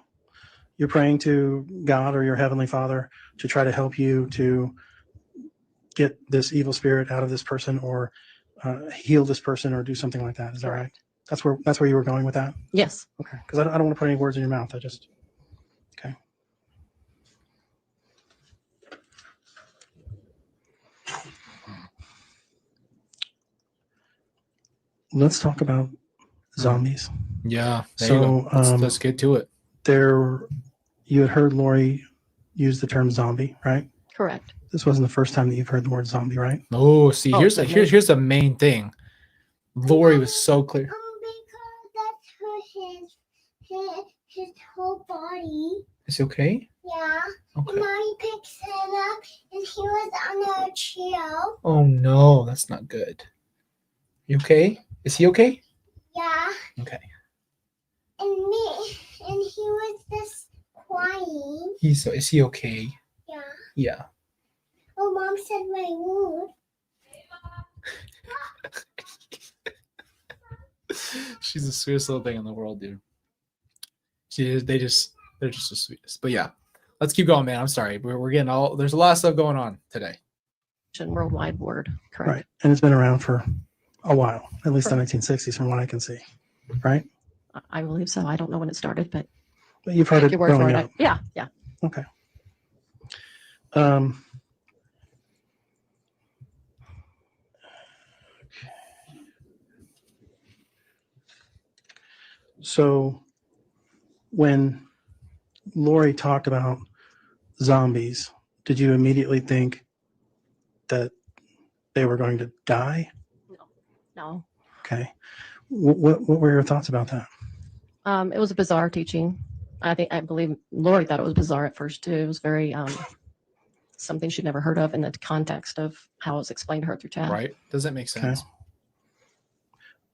You're praying to God or your heavenly Father to try to help you to get this evil spirit out of this person, or heal this person, or do something like that. Is that right? That's where you were going with that? Yes. Okay. Because I don't want to put any words in your mouth. Okay. Let's talk about zombies. Yeah. There you go. Let's get to it. You had heard Lori use the term zombie, right? Correct. This wasn't the first time that you've heard the word zombie, right? Oh, see, Oh, here's goodness. here's the main thing. Lori was so clear. Because that's his whole body. Is he okay? Yeah. Okay. And now he picks him up, and he was on a chair. Oh no, that's not good. You okay? Is he okay? Yeah. Okay. And he was just crying. Is he okay? Yeah. Yeah. Oh, Mom said my mood. She's the sweetest little thing in the world, dude. They're just the sweetest. But yeah, let's keep going, man. I'm sorry. We're getting there's a lot of stuff going on today. Worldwide word. Correct. Right. And it's been around for a while, at least the 1960s from what I can see. Right? I believe so. I don't know when it started, but But you've heard take it your word for growing it. up. Yeah. Yeah. Okay. So when Lori talked about zombies, did you immediately think that they were going to die? No. Okay. What were your thoughts about that? It was a bizarre teaching. I believe Lori thought it was bizarre at first too. It was very something she'd never heard of in the context of how it was explained to her through chat. Right? Does that make sense?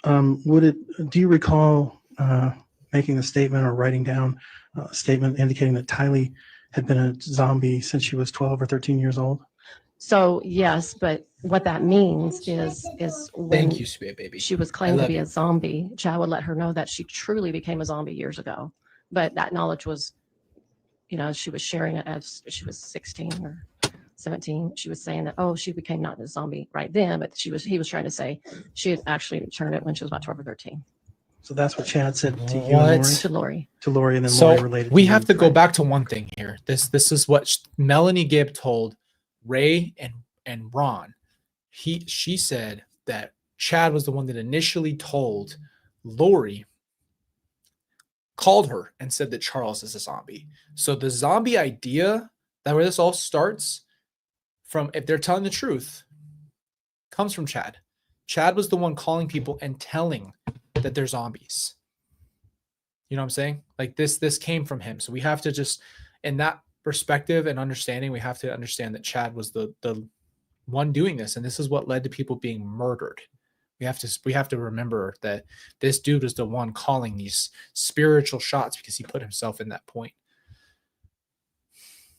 Do you recall making a statement or writing down a statement indicating that Tylee had been a zombie since she was 12 or 13 years old? So yes, but what that means is when Thank you, sweet baby. she was claimed to love be you. a zombie, Chad would let her know that she truly became a zombie years ago. But that knowledge was, she was sharing it as she was 16 or 17. She was saying that, she became not a zombie right then, but he was trying to say she had actually turned it when she was about 12 or 13. So that's what Chad said to you and Lori? What? To Lori. To Lori, and then So Lori related we to have you. to go Right. back to one thing here. This is what Melanie Gibb told Ray and Ron. She said that Chad was the one that initially told Lori, called her and said that Charles is a zombie. So the zombie idea, that where this all starts from, if they're telling the truth, comes from Chad. Chad was the one calling people and telling that they're zombies. You know what I'm saying? Like this came from him. So we have to just, in that perspective and understanding, we have to understand that Chad was the one doing this, and this is what led to people being murdered. We have to remember that this dude was the one calling these spiritual shots because he put himself in that point.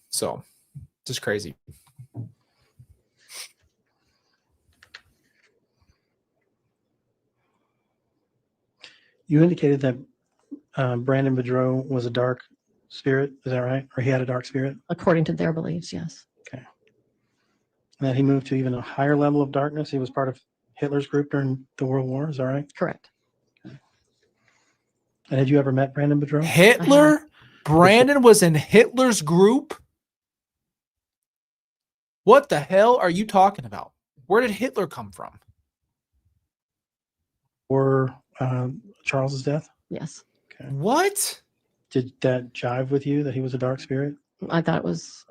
So, just crazy. You indicated that Brandon Bedreau was a dark spirit. Is that right? Or he had a dark spirit? According to their beliefs, yes. Okay. And that he moved to even a higher level of darkness. He was part of Hitler's group during the World War. Is that right? Correct. And had you ever met Brandon Bedreau? Hitler? Brandon was in Hitler's group? What the hell are you talking about? Where did Hitler come from? Or Charles's death? Yes. Okay. What? Did that jive with you that he was a dark spirit? I thought it was,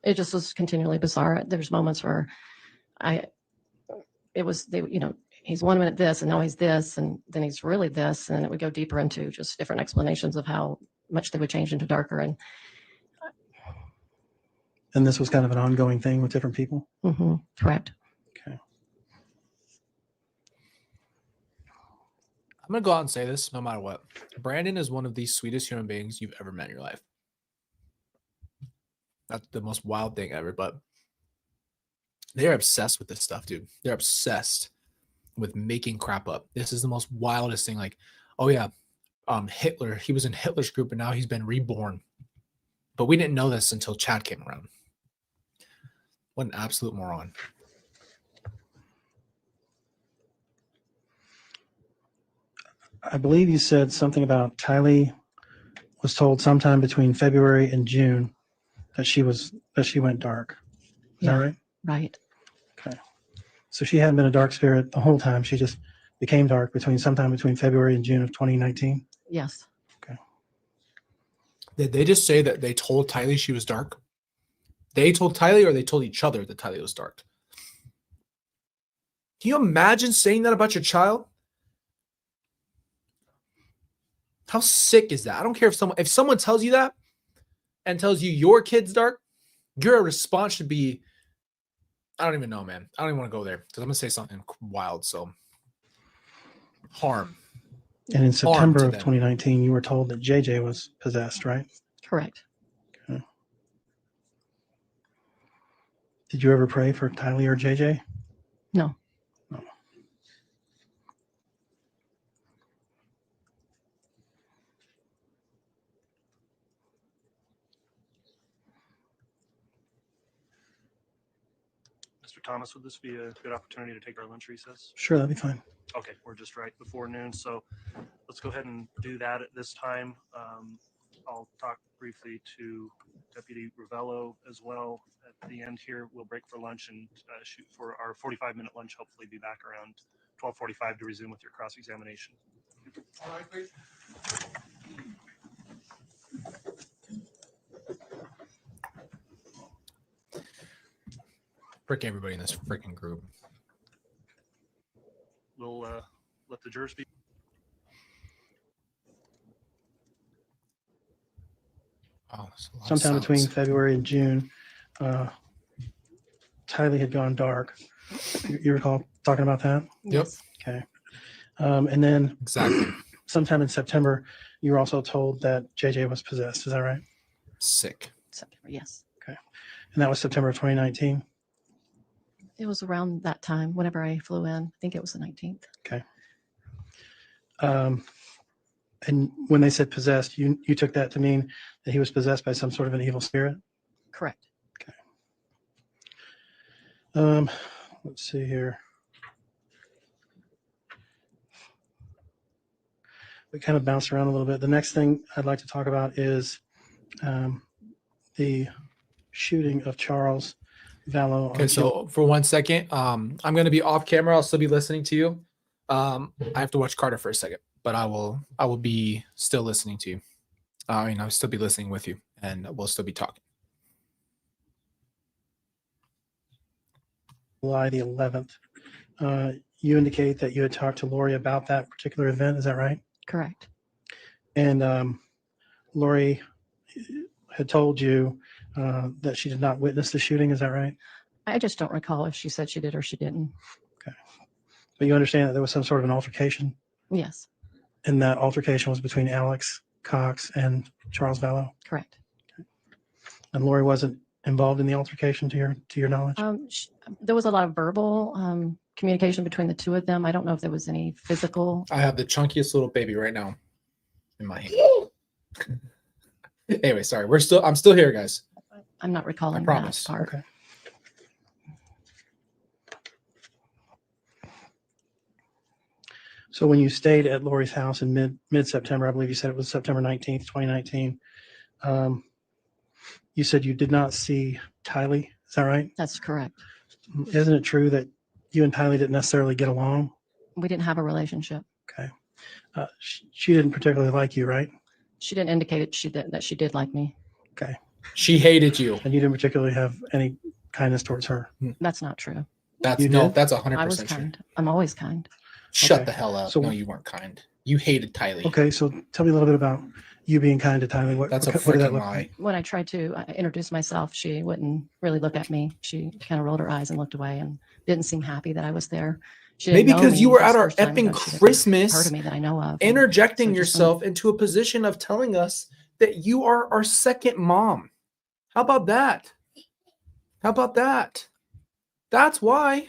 it just was continually bizarre. There's moments where he's 1 minute this and now he's this and then he's really this. And it would go deeper into just different explanations of how much they would change into darker. And And this was kind of an ongoing thing with different people? Correct. Okay. I'm gonna go out and say this no matter what. Brandon is one of the sweetest human beings you've ever met in your life. That's the most wild thing ever, but they're obsessed with this stuff, dude. They're obsessed with making crap up. This is the most wildest thing. Like, oh yeah, Hitler, he was in Hitler's group and now he's been reborn. But we didn't know this until Chad came around. What an absolute moron. I believe you said something about Tylee was told sometime between February and June that she went dark. Is that right? Right. Okay. So she hadn't been a dark spirit the whole time. She just became dark sometime between February and June of 2019. Yes. Okay. Did they just say that they told Tylee she was dark? They told Tylee, or they told each other that Tylee was dark? Can you imagine saying that about your child? How sick is that? I don't care if someone tells you that and tells you your kid's dark, your response should be, I don't even know, man. I don't even want to go there because I'm going to say something wild. So harm. And in September to of them. 2019, you were told that JJ was possessed, right? Correct. Okay. Did you ever pray for Tylee or JJ? No. No. Mr. Thomas, would this be a good opportunity to take our lunch recess? Sure, that'd be fine. Okay, we're just right before noon, so let's go ahead and do that at this time. I'll talk briefly to Deputy Vallow as well at the end here. We'll break for lunch and shoot for our 45-minute lunch, hopefully be back around 12:45 to resume with your cross-examination. All right, please. Frick everybody in this freaking group. We'll let the jurors speak. Oh, that's a lot of Sometime between silence. February and June, Tylee had gone dark. You recall talking about that? Yep. Yes. Okay. And then Exactly. sometime in September, you were also told that JJ was possessed. Is that right? Sick. September. Yes. And that was September of 2019. It was around that time whenever I flew in. I think it was the 19th. Okay. And when they said possessed, you took that to mean that he was possessed by some sort of an evil spirit? Correct. Let's see here. We kind of bounced around a little bit. The next thing I'd like to talk about is the shooting of Charles Vallow. Okay, so for 1 second, I'm going to be off camera. I'll still be listening to you. I have to watch Carter for a second, but I will be still listening to you. I'll still be listening with you, and we'll still be talking. July the 11th. You indicate that you had talked to Lori about that particular event. Is that right? Correct. And Lori had told you that she did not witness the shooting. Is that right? I just don't recall if she said she did or she didn't. But you understand that there was some sort of an altercation, Yes. and that altercation was between Alex Cox and Charles Vallow. Correct. And Lori wasn't involved in the altercation to your knowledge? There was a lot of verbal communication between the two of them. I don't know if there was any physical. I have the chunkiest little baby right now in my hand. Anyway, sorry. I'm still here, guys. I'm not recalling I promise. that part. Okay. So when you stayed at Lori's house in mid-September, I believe you said it was September 19th, 2019, you said you did not see Tylee. Is that right? That's correct. Isn't it true that you and Tylee didn't necessarily get along? We didn't have a relationship. Okay. She didn't particularly like you, right? She didn't indicate that she did like me. Okay. She hated you. And you didn't particularly have any kindness towards her. That's not true. That's You no, did? that's I 100% was true. kind. I'm always kind. Shut Okay. the hell up. So- No, you weren't kind. You hated Tylee. Okay, so tell me a little bit about You being kind to Tylee, what, That's a what did that freaking look lie. like? When I tried to introduce myself, she wouldn't really look at me. She kind of rolled her eyes and looked away and didn't seem happy that I was there. She didn't Maybe know because me. you were It was at the our first time effing that she'd ever Christmas heard of me that I know of. and interjecting so just yourself into a position of telling us that you are our second mom. How about that? How about that? That's why.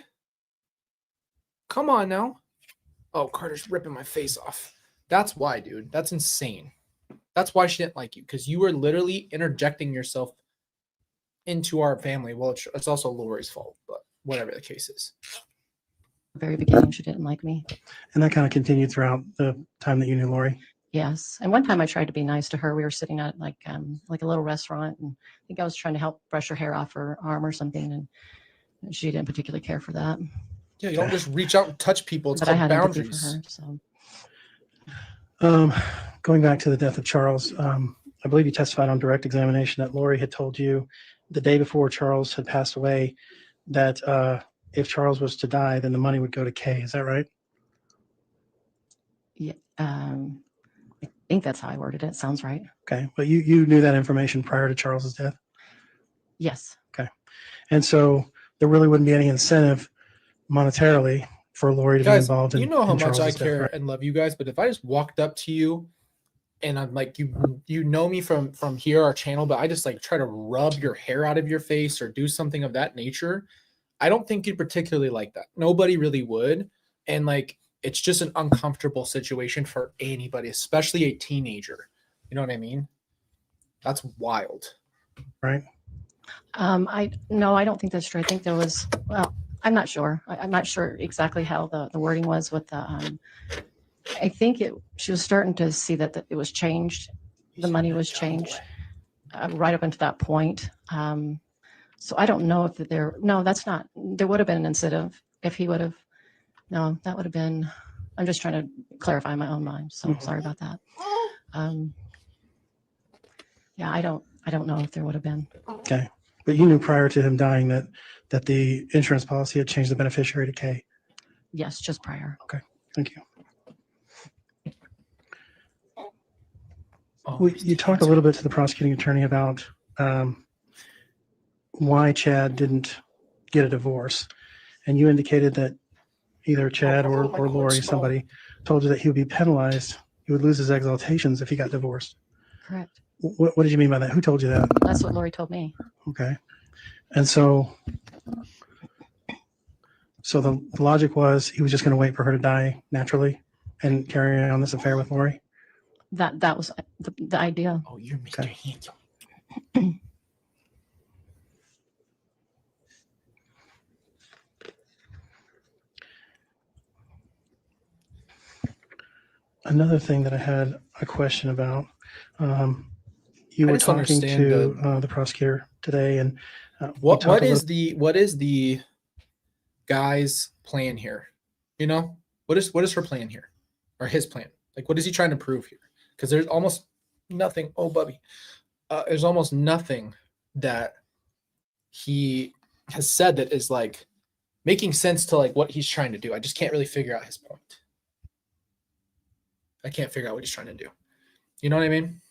Come on now. Oh, Carter's ripping my face off. That's why, dude. That's insane. That's why she didn't like you, because you were literally interjecting yourself into our family. Well, it's also Lori's fault, but whatever the case is. the very beginning, she didn't like me. And that kind of continued throughout the time that you knew Lori. Yes. And one time I tried to be nice to her. We were sitting at like a little restaurant, and I think I was trying to help brush her hair off her arm or something, and she didn't particularly care for that. Yeah, you don't just reach out and touch people. It's But I called had empathy for boundaries. her. So Going back to the death of Charles, I believe you testified on direct examination that Lori had told you the day before Charles had passed away that if Charles was to die, then the money would go to Kay. Is that right? yeah, I think that's how I worded it. Sounds right. Okay. But you knew that information prior to Charles's death. Yes. And so there really wouldn't be any incentive monetarily for Lori to be Guys, involved in you know how in much I Charles's death, care right? and love you guys, but if I just walked up to you and I'm like, you know me from here, our channel, but I just like try to rub your hair out of your face or do something of that nature, I don't think you'd particularly like that. Nobody really would. And like, it's just an uncomfortable situation for anybody, especially a teenager. You know what I mean? That's wild. Right. I don't think that's true. I think there was, well, I'm not sure. I'm not sure exactly how the wording was with the, I think she was starting to see that it was changed. The money was changed right up until that point. So I don't know if there would have been an incentive if he would have, no, that would have been, I'm just trying to clarify my own mind. So sorry about that. Yeah, I don't know if there would have been. Okay. But you knew prior to him dying that the insurance policy had changed the beneficiary to Kay. Yes, just prior. Thank you. Oh, You talked a little bit to the prosecuting attorney about why Chad didn't get a divorce. And you indicated that either Chad or Lori, somebody told you that he would be penalized. He would lose his exaltations if he got divorced. Correct. What did you mean by that? Who told you that? That's what Lori told me. Okay. And so the logic was he was just going to wait for her to die naturally and carry on this affair with Lori? That was the idea. Oh, you're Mr. Handsome. Another thing that I had a question about, you I were just talking understand to the prosecutor today, and What is the guy's plan here? You know, what is her plan here, or his plan? Like, what is he trying to prove here? Because there's almost nothing. Oh, Bubby, there's almost nothing that he has said that is like making sense to like what he's trying to do. I just can't really figure out his point. I can't figure out what he's trying to do. You know what I mean?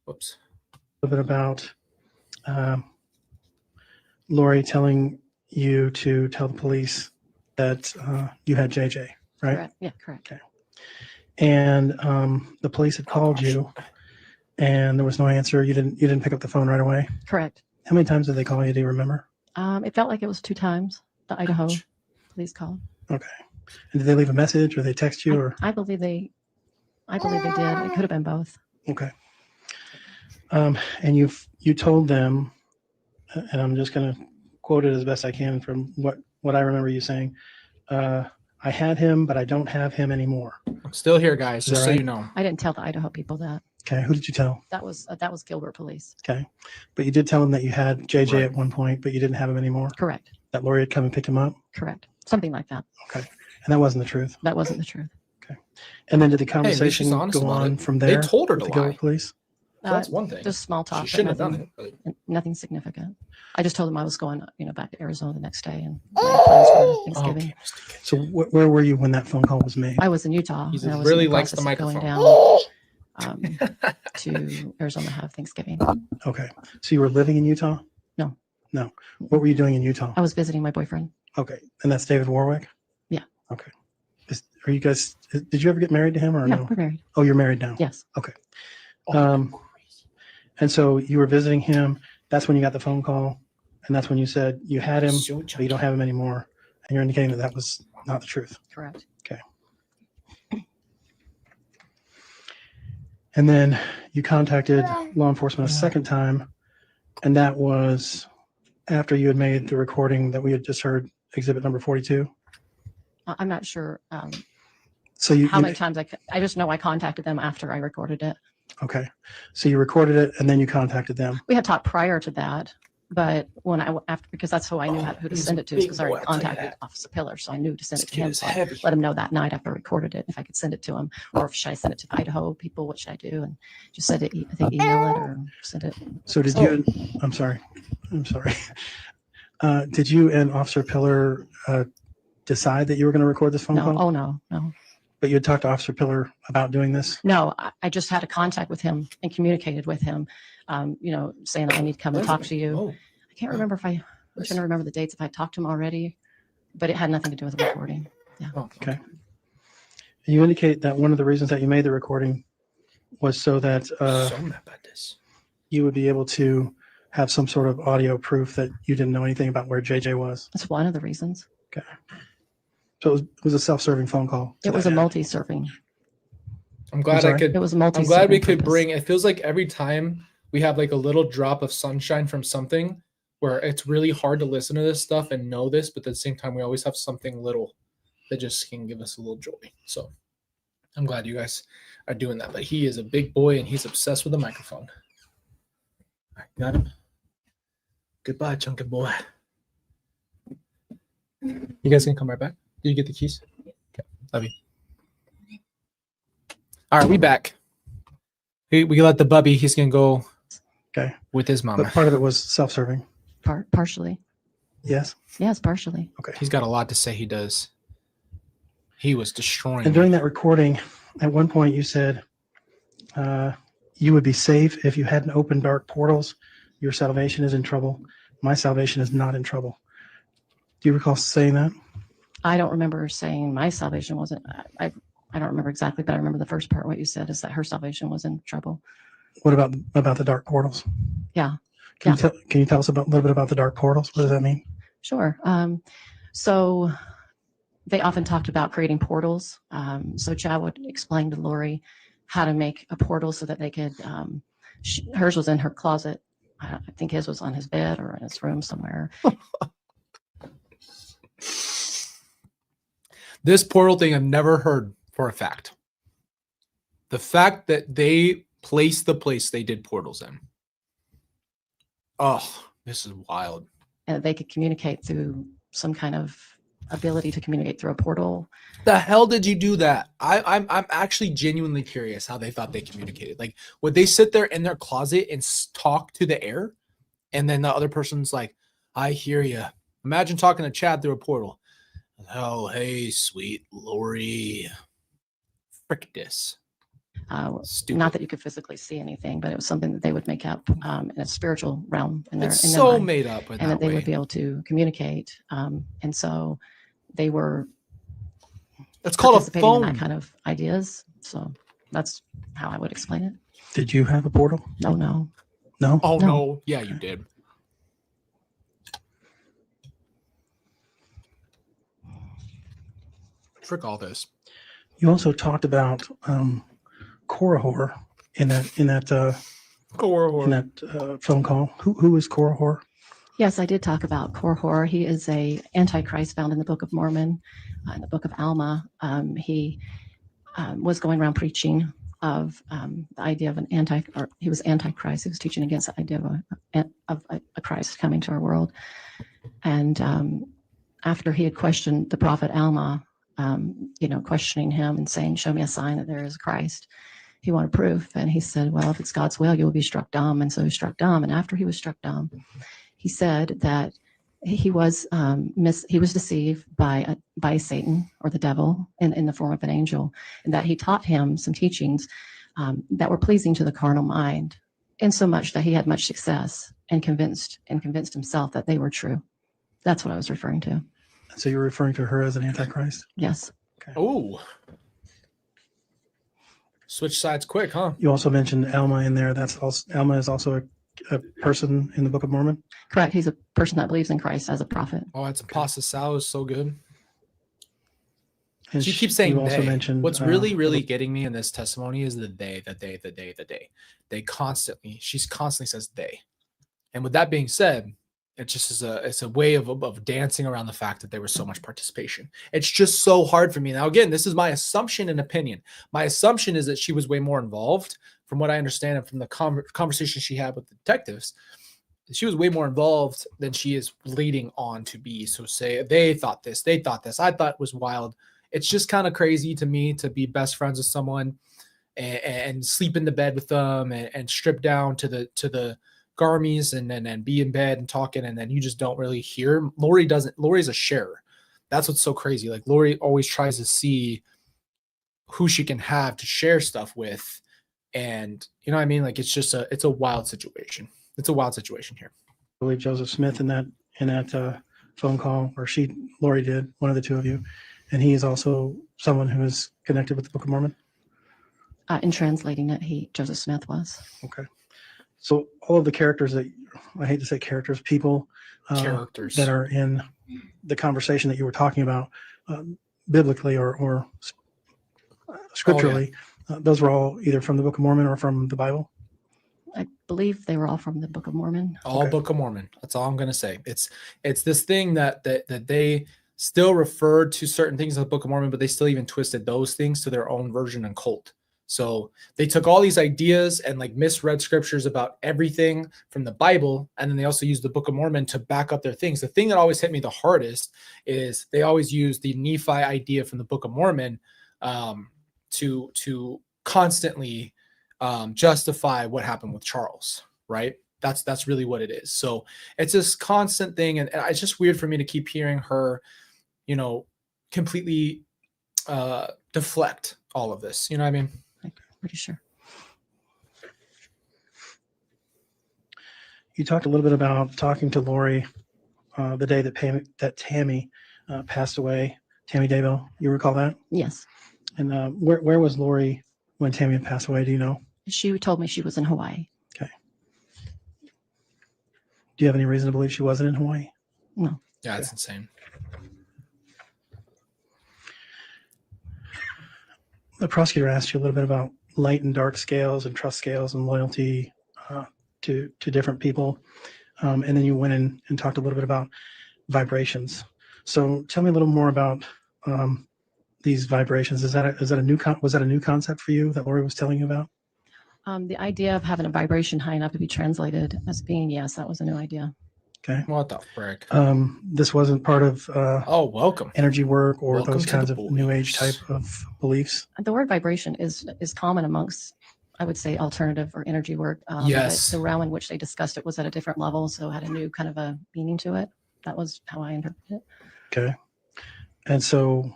Whoops. a little bit about Lori telling you to tell the police that you had JJ, right? Correct. Yeah, correct. Okay. And the police had called you, and there was no answer. You didn't pick up the phone right away. Correct. How many times did they call you? Do you remember? It felt like it was 2 times. The Idaho police called. Okay. And did they leave a message, or they text you, or? I believe they did. It could have been both. Okay. And you told them, and I'm just going to quote it as best I can from what I remember you saying. I had him, but I don't have him anymore. I'm still here, guys, Is just that so right? you know. I didn't tell the Idaho people that. Okay. Who did you tell? That was Gilbert police. Okay. But you did tell them that you had JJ Right. at one point, but you didn't have him anymore. Correct. That Lori had come and picked him up. Correct. Something like that. Okay. And that wasn't the truth. That wasn't the truth. And then did the Hey, at least she's conversation honest go about on it. from They there? told her with to the Gilbert lie. police? that's one thing. Just small talk. She but shouldn't have nothing, done it. nothing significant. I just told him I was going, back to Arizona the next day and my plans for Thanksgiving. Okay, Mr. Kitchen. So where were you when that phone call was made? I was in Utah. He and I was really in the likes the process of going microphone. down to Arizona to have Thanksgiving. Okay. So you were living in Utah? No. No. What were you doing in Utah? I was visiting my boyfriend. Okay. And that's David Warwick? Yeah. Okay. Are you guys, did you ever get married to him or Yeah, no? we're married. Oh, you're married now? Yes. And so you were visiting him. That's when you got the phone call. And that's when you said you had him, So but you don't have him anymore. And you're indicating that that was not the truth. Correct. And then you contacted law enforcement a second time. And that was after you had made the recording that we had just heard, exhibit number 42. I'm not sure So you, how many times I just know I contacted them after I recorded it. okay. So you recorded it and then you contacted them. We had talked prior to that, but because that's who I knew who to he's send a it to, big because I boy, already I'll tell you contacted that. Officer Pillar, so I knew to send This it to kid him. is So I heavy. let him know that night after I recorded it if I could send it to him, or if should I send it to Idaho people, what should I do? And just said it, I think email it or send it. So did you, I'm sorry. Did you and Officer Pillar decide that you were going to record this phone No, call? oh no. But you had talked to Officer Pillar about doing this? No, I just had a contact with him and communicated with him, saying I need to come and talk to you. Oh, I can't remember I'm trying to remember the dates if I talked to him already, but it had nothing to do with the recording. oh, Okay. You indicate that one of the reasons that you made the recording was so that So mad about this. you would be able to have some sort of audio proof that you didn't know anything about where JJ was. That's one of the reasons. So it was a self-serving phone call. It was a multi-serving. I'm glad I sorry? could. It was I'm multi. glad we could bring. It feels like every time we have like a little drop of sunshine from something, where it's really hard to listen to this stuff and know this, but at the same time, we always have something little that just can give us a little joy. So I'm glad you guys are doing that. But he is a big boy and he's obsessed with the microphone. All right, got him. Goodbye, chunky boy. You guys can come right back. Did you get the keys? Okay, love you. All right, we back. We let the bubby. He's gonna go. Okay. With his mama. But part of it was self-serving. Partially. Yes. Yes, partially. Okay. He's got a lot to say. He does. He was destroying. And during that recording, at one point you said you would be safe if you hadn't opened dark portals. Your salvation is in trouble. My salvation is not in trouble. Do you recall saying that? I don't remember saying my salvation wasn't. I don't remember exactly, but I remember the first part. What you said is that her salvation was in trouble. What about the dark portals? Yeah. Can you tell us a little bit about the dark portals? What does that mean? Sure. So they often talked about creating portals. So Chad would explain to Lori how to make a portal so that they could. Hers was in her closet. I think his was on his bed or in his room somewhere. This portal thing I've never heard for a fact. The fact that they placed the place they did portals in. Oh, this is wild. And they could communicate through some kind of ability to communicate through a portal. The hell did you do that? I'm actually genuinely curious how they thought they communicated. Like, would they sit there in their closet and talk to the air, and then the other person's like, "I hear you." Imagine talking to Chad through a portal. Oh, hey, sweet Lori. Frick this. Stupid. Not that you could physically see anything, but it was something that they would make up in a spiritual realm. It's in their so mind, made up. In and that they way. would be able to communicate. And so they were. It's called a participating in phone. that kind of ideas. So that's how I would explain it. Did you have a portal? No. No. Oh No. no! Yeah, you did. Frick all this. You also talked about Korihor in that phone call. Who is Korihor? Yes, I did talk about Korihor. He is a antichrist found in the Book of Mormon, in the Book of Alma. He was going around preaching of the idea of he was antichrist. He was teaching against the idea of a Christ coming to our world. And after he had questioned the prophet Alma, questioning him and saying, "Show me a sign that there is Christ," he wanted proof. And he said, well, if it's God's will, you will be struck dumb. And so he struck dumb. And after he was struck dumb, he said that he was deceived by Satan or the devil in the form of an angel, and that he taught him some teachings that were pleasing to the carnal mind, in so much that he had much success and convinced himself that they were true. That's what I was referring to. So you're referring to her as an antichrist? Yes. Oh, switch sides quick, huh? You also mentioned Alma in there. Alma is also a person in the Book of Mormon. Correct. He's a person that believes in Christ as a prophet. Oh, it's pasta salad is so good. And She keeps saying you also they. mentioned What's really getting me in this testimony is the they. They constantly, she's constantly says they. And with that being said, it just is it's a way of dancing around the fact that there was so much participation. It's just so hard for me. Now, again, this is my assumption and opinion. My assumption is that she was way more involved, from what I understand and from the conversation she had with the detectives. She was way more involved than she is leading on to be. So say they thought this. I thought it was wild. It's just kind of crazy to me to be best friends with someone and sleep in the bed with them and strip down to the Garmies and then be in bed and talking, and then you just don't really hear. Lori's a sharer. That's what's so crazy. Like Lori always tries to see who she can have to share stuff with. And you know what I mean? Like it's a wild situation. It's a wild situation here. I believe Joseph Smith in that phone call, or Lori did, one of the two of you. And he is also someone who is connected with the Book of Mormon. In translating it, Joseph Smith was. Okay. So all of the characters I hate to say characters, people Characters that are in the conversation that you were talking about, biblically or scripturally, those were all either from the Book of Mormon or from the Bible. I believe they were all from the Book of Mormon. All Okay. Book of Mormon. That's all I'm gonna say. It's this thing that they still referred to certain things in the Book of Mormon, but they still even twisted those things to their own version and cult. So they took all these ideas and like misread scriptures about everything from the Bible, and then they also used the Book of Mormon to back up their things. The thing that always hit me the hardest is they always use the Nephi idea from the Book of Mormon to constantly justify what happened with Charles, right? That's really what it is. So it's this constant thing, and it's just weird for me to keep hearing her, completely deflect all of this. You know what I mean? Pretty sure. You talked a little bit about talking to Lori the day that Tammy passed away. Tammy Daybell, you recall that? Yes. And where was Lori when Tammy had passed away? Do you know? She told me she was in Hawaii. Okay. Do you have any reason to believe she wasn't in Hawaii? No. Yeah, it's insane. The prosecutor asked you a little bit about light and dark scales and trust scales and loyalty to different people. And then you went in and talked a little bit about vibrations. So tell me a little more about these vibrations. Was that a new concept for you that Lori was telling you about? The idea of having a vibration high enough to be translated as being, yes, that was a new idea. Okay. What the frick? This wasn't part of Welcome. energy work or Welcome those to kinds the of new age boys. type of beliefs. The word vibration is common amongst, I would say, alternative or energy work. Yes. But the realm in which they discussed it was at a different level, so it had a new kind of a meaning to it. That was how I interpreted it. Okay. And so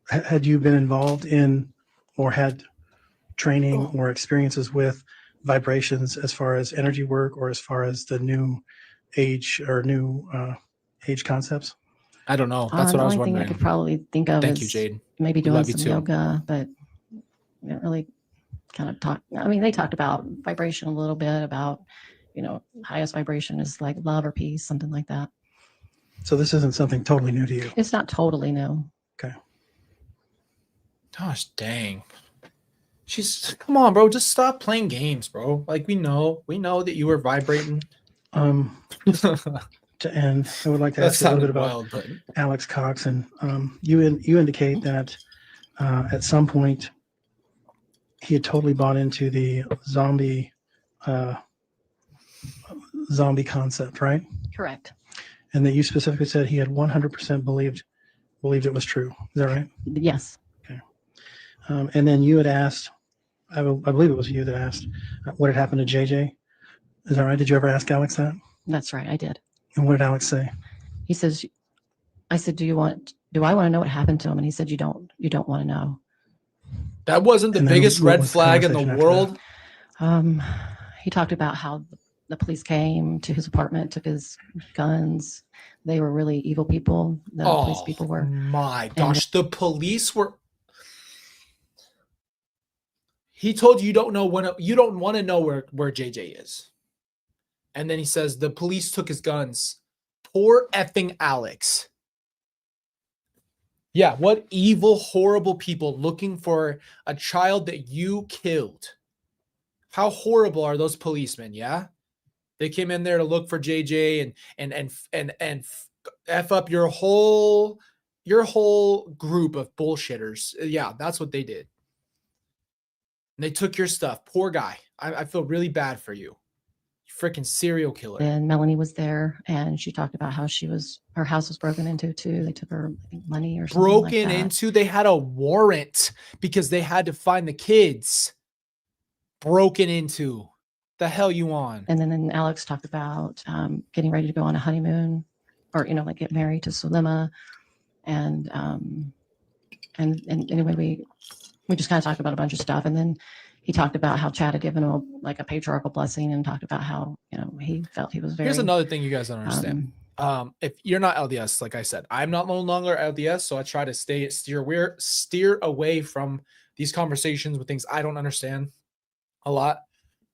had you been involved in or had training or experiences with vibrations as far as energy work or as far as the new age or new age concepts? I don't know. That's what I was The only thing I wondering. could probably think of Thank is you, Jade. maybe We doing love you some too. yoga, but we didn't really kind of talk. I mean, they talked about vibration a little bit, about, highest vibration is like love or peace, something like that. So this isn't something totally new to you. It's not totally new. Okay. Gosh dang. Come on, bro. Just stop playing games, bro. Like we know that you were vibrating. To end, I would like to That ask you a little bit sounded about wild, but Alex Cox, and you indicate that at some point he had totally bought into the zombie concept, right? Correct. And that you specifically said he had 100% believed it was true. Is that right? Yes. And then you had asked, I believe it was you that asked what had happened to JJ. Is that right? Did you ever ask Alex that? That's right, I did. And what did Alex say? He says, I said, do I want to know what happened to him? And he said, you don't want to know. That wasn't the And then biggest what red was the flag in the conversation after that? world. He talked about how the police came to his apartment, took his guns. They were really evil people. The police people were. My gosh, the police were. He told you don't know when you don't want to know where JJ is, and then he says the police took his guns. Poor effing Alex. Yeah, what evil, horrible people looking for a child that you killed. How horrible are those policemen? Yeah, they came in there to look for JJ and f up your whole group of bullshitters. Yeah, that's what they did. And they took your stuff. Poor guy. I feel really bad for you. Freaking serial killer. And Melanie was there, and she talked about how her house was broken into too. They took her money or something like Broken that. into. They had a warrant because they had to find the kids. Broken into. The hell you on? And then Alex talked about getting ready to go on a honeymoon, or like get married to Sulema, and anyway we just kind of talked about a bunch of stuff, and then he talked about how Chad had given him a patriarchal blessing, and talked about how he felt he was very. Here's another thing you guys don't understand. If you're not LDS, like I said, I'm not no longer LDS, so I try to steer away from these conversations with things I don't understand a lot.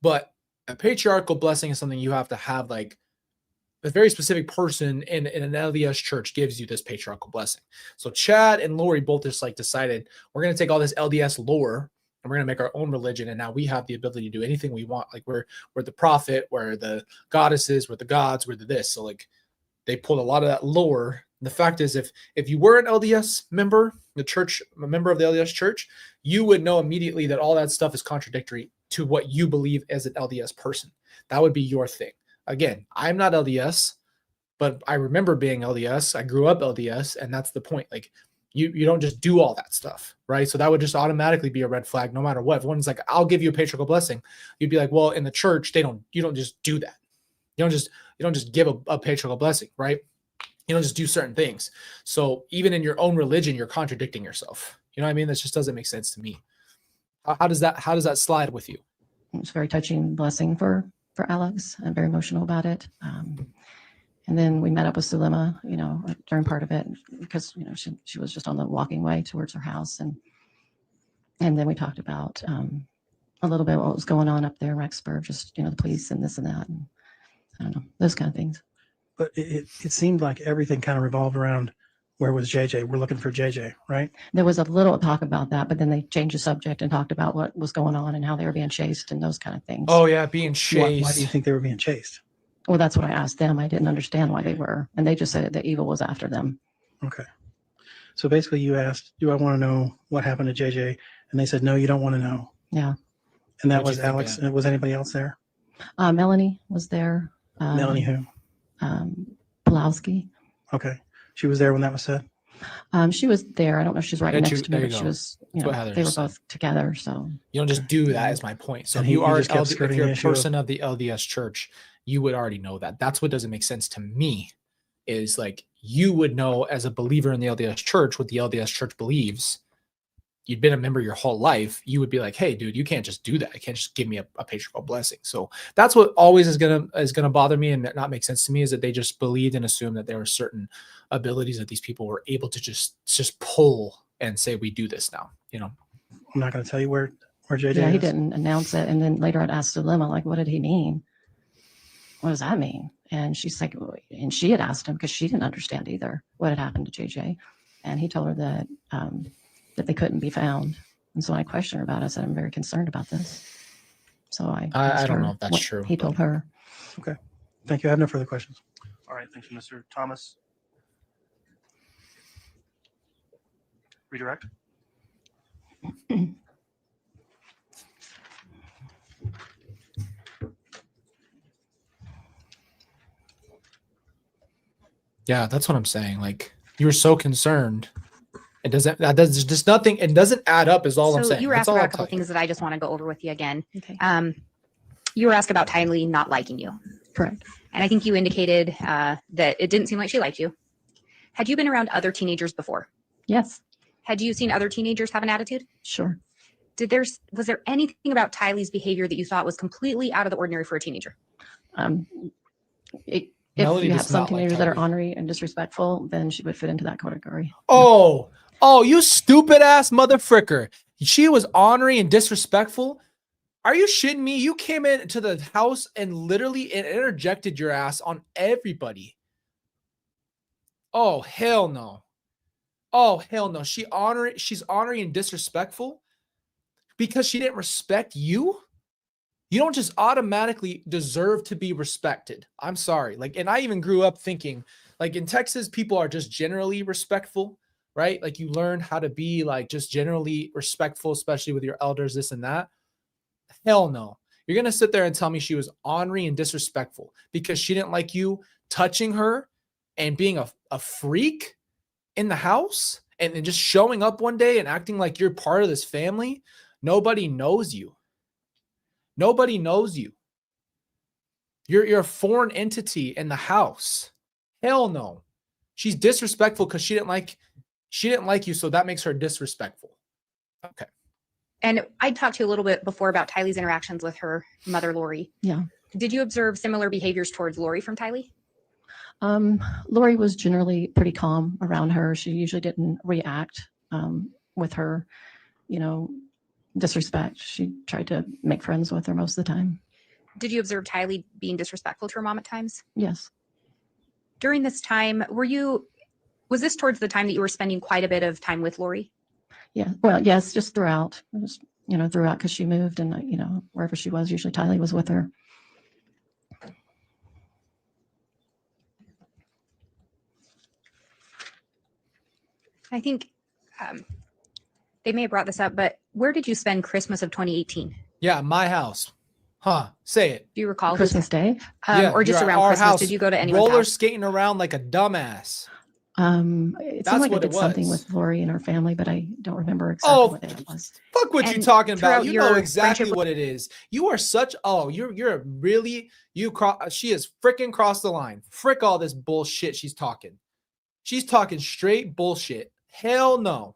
But a patriarchal blessing is something you have to have, like a very specific person in an LDS church gives you this patriarchal blessing. So Chad and Lori both just decided we're going to take all this LDS lore and we're going to make our own religion. And now we have the ability to do anything we want. Like we're the prophet, we're the goddesses, we're the gods, we're the this. So they pulled a lot of that lore. The fact is, if you were an LDS member, a member of the LDS church, you would know immediately that all that stuff is contradictory to what you believe as an LDS person. That would be your thing. Again, I'm not LDS, but I remember being LDS. I grew up LDS, and that's the point. Like, you don't just do all that stuff, right? So that would just automatically be a red flag, no matter what. If one's like, "I'll give you a patriarchal blessing," you'd be like, "Well, in the church, you don't just do that. You don't just give a patriarchal blessing, right? You don't just do certain things. So even in your own religion, you're contradicting yourself. You know what I mean? That just doesn't make sense to me. How does that slide with you? It was a very touching blessing for Alex. I'm very emotional about it. And then we met up with Sulema, during part of it, because she was just on the walking way towards her house, and then we talked about a little bit what was going on up there in Rexburg, just the police and this and that, and I don't know, those kind of things. But it seemed like everything kind of revolved around where was JJ? We're looking for JJ, right? There was a little talk about that, but then they changed the subject and talked about what was going on and how they were being chased and those kind of things. Oh yeah, being chased. Why do you think they were being chased? Well, that's what I asked them. I didn't understand why they were, and they just said the evil was after them. Okay. So basically you asked, do I want to know what happened to JJ? And they said, no, you don't want to know. Yeah. And that What'd was you think, Alex. Ann? Was anybody else there? Melanie was there. Melanie who? Pulowski. Okay. She was there when that was said? She was there. I don't know if she's right next to me, there but you she go. was, That's what Heather they were just said. both together. So You don't just do that, is my point. So And if you he are just kept if skirting you're the a issue of- person of the LDS church, you would already know that. That's what doesn't make sense to me, is like you would know as a believer in the LDS church what the LDS church believes. You'd been a member your whole life. You would be like, hey, dude, you can't just do that. You can't just give me a patriarchal blessing. So that's what always is gonna bother me and not make sense to me, is that they just believed and assumed that there were certain abilities that these people were able to just pull and say, we do this now. I'm not going to tell you where JJ yeah, is. he didn't announce it. And then later I'd asked Sulema, like, what did he mean? What does that mean? And she's like, and she had asked him because she didn't understand either what had happened to JJ. And he told her that that they couldn't be found. And so when I questioned her about it, I said, I'm very concerned about this. So I asked don't her know if that's what true, He told her. Okay. Thank you. I have no further questions. All right, thank you, Mr. Thomas. Redirect. Yeah, that's what I'm saying. Like, you were so concerned It doesn't. That does just nothing. It doesn't add up. Is all I'm So saying. you were That's asked all about I'll a couple tell you. things that I just want to go over with you again. Okay. You were asked about Tylee not liking you. Correct. And I think you indicated that it didn't seem like she liked you. Had you been around other teenagers before? Yes. Had you seen other teenagers have an attitude? Sure. Was there anything about Tylee's behavior that you thought was completely out of the ordinary for a teenager? If Melanie you have does some not like teenagers that are Tylee. ornery and disrespectful, then she would fit into that category. Oh, you stupid ass mother fricker. She was ornery and disrespectful. Are you shitting me? You came into the house and literally interjected your ass on everybody. Oh, hell no. Oh, hell no. She's ornery and disrespectful because she didn't respect you. You don't just automatically deserve to be respected. I'm sorry. Like, and I even grew up thinking, like, in Texas, people are just generally respectful, right? Like, you learn how to be like just generally respectful, especially with your elders, this and that. Hell no. You're going to sit there and tell me she was ornery and disrespectful because she didn't like you touching her and being a freak in the house and just showing up one day and acting like you're part of this family. Nobody knows you. Nobody knows you. You're a foreign entity in the house. Hell no. She's disrespectful because she didn't like you, so that makes her disrespectful. Okay. And I talked to you a little bit before about Tylee's interactions with her mother, Lori. Yeah. Did you observe similar behaviors towards Lori from Tylee? Lori was generally pretty calm around her. She usually didn't react with her, disrespect. She tried to make friends with her most of the time. Did you observe Tylee being disrespectful to her mom at times? Yes. During this time, was this towards the time that you were spending quite a bit of time with Lori? Yeah. Well, yes, just throughout. It was, throughout because she moved and, wherever she was, usually Tylee was with her. I think they may have brought this up, but where did you spend Christmas of 2018? Yeah, my house. Huh. Say it. Do you recall? Christmas Day? Or just you're at around our Christmas? house, Did you go to anyone's roller house? skating around like a dumbass? It That's seemed like I what it did something was. with Lori and her family, but I don't remember exactly what day it was. Fuck what you And talking about. throughout You know your exactly friendship what it is. You are such she is freaking crossed the line. Frick all this bullshit she's talking. She's talking straight bullshit. Hell no.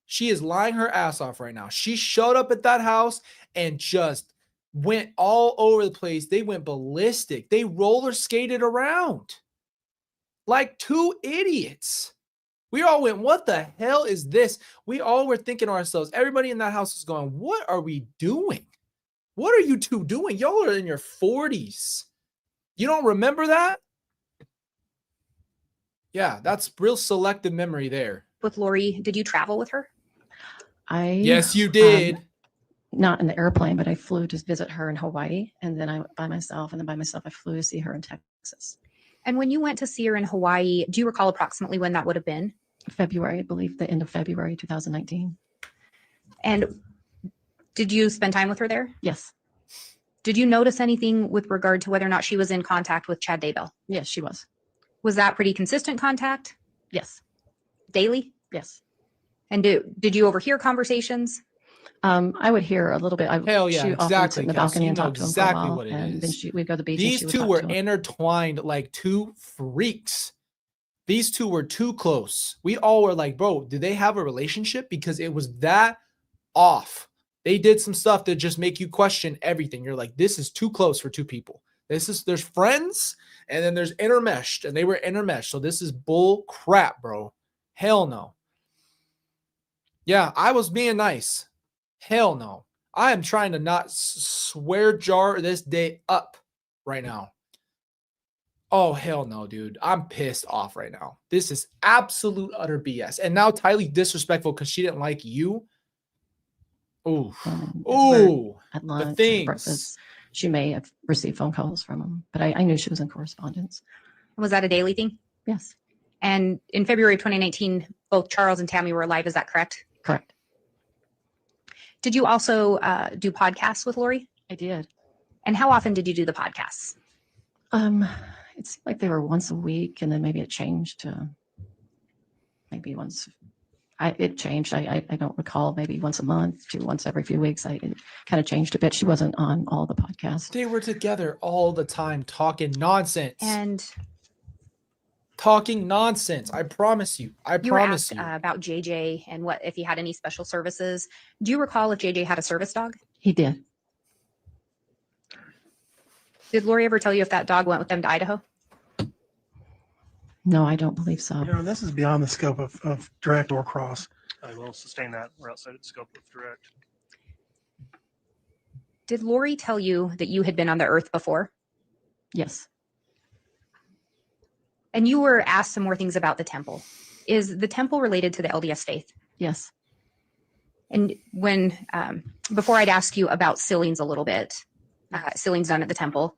She is lying her ass off right now. She showed up at that house and just went all over the place. They went ballistic. They roller skated around like two idiots. We all went, what the hell is this? We all were thinking to ourselves, everybody in that house was going, what are we doing? What are you two doing? Y'all are in your 40s. You don't remember that? Yeah, that's real selective memory there. With Lori, did you travel with her? Yes, you did. Not in the airplane, but I flew to visit her in Hawaii, and then I went by myself, and then by myself I flew to see her in Texas. And when you went to see her in Hawaii, do you recall approximately when that would have been? February, I believe, the end of February 2019. And did you spend time with her there? Yes. Did you notice anything with regard to whether or not she was in contact with Chad Daybell? Yes, she was. Was that pretty consistent contact? Yes. Daily? Yes. And did you overhear conversations? I would hear a little bit. Hell yeah, she often exactly, sit in the Kelsey. balcony You and know talk to him exactly for a while, what it and then is. we'd go to the beach. These and she two would were talk to him. intertwined like two freaks. These two were too close. We all were like, bro, do they have a relationship? Because it was that off. They did some stuff that just make you question everything. You're like, this is too close for two people. There's friends and then there's intermeshed, and they were intermeshed. So this is bull crap, bro. Hell no. Yeah, I was being nice. Hell no. I am trying to not swear jar this day up right now. Oh, hell no, dude. I'm pissed off right now. This is absolute utter BS. And now Tylee disrespectful because she didn't like you. Ooh. Ooh. At lunch, at things. breakfast, she may have received phone calls from him, but I knew she was in correspondence. Was that a daily thing? Yes. And in February of 2019, both Charles and Tammy were alive. Is that correct? Correct. Did you also do podcasts with Lori? I did. And how often did you do the podcasts? It seemed like they were once a week, and then maybe it changed to maybe once It changed. I don't recall, maybe once a month to once every few weeks. It kind of changed a bit. She wasn't on all the podcasts. They were together all the time talking nonsense. And Talking nonsense. I promise you. I you were promise asked you. about JJ and what if he had any special services. Do you recall if JJ had a service dog? He did. Did Lori ever tell you if that dog went with them to Idaho? No, I don't believe so. This is beyond the scope of direct or cross. I will sustain that. We're outside of the scope of direct. Did Lori tell you that you had been on the earth before? Yes. And you were asked some more things about the temple. Is the temple related to the LDS faith? Yes. And when, before I'd ask you about sealings a little bit, sealings done at the temple,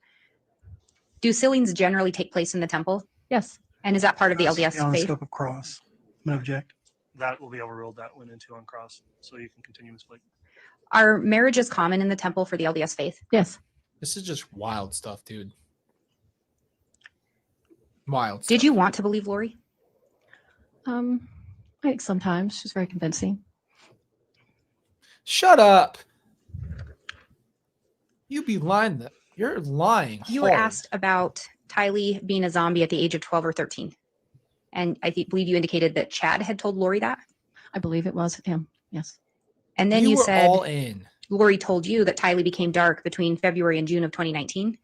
do sealings generally take place in the temple? Yes. And is that part of the That's LDS beyond the faith? scope of cross. I'm gonna object. That will be overruled. That went into on cross. So you can continue, Ms. Blake. Are marriages common in the temple for the LDS faith? Yes. This is just wild stuff, dude. Wild stuff. Did you want to believe Lori? I think sometimes she's very convincing. Shut up. You be lying. You're lying. You were hard. asked about Tylee being a zombie at the age of 12 or 13. And I believe you indicated that Chad had told Lori that. I believe it was him. Yes. And then you were said all in. Lori told you that Tylee became dark between February and June of 2019.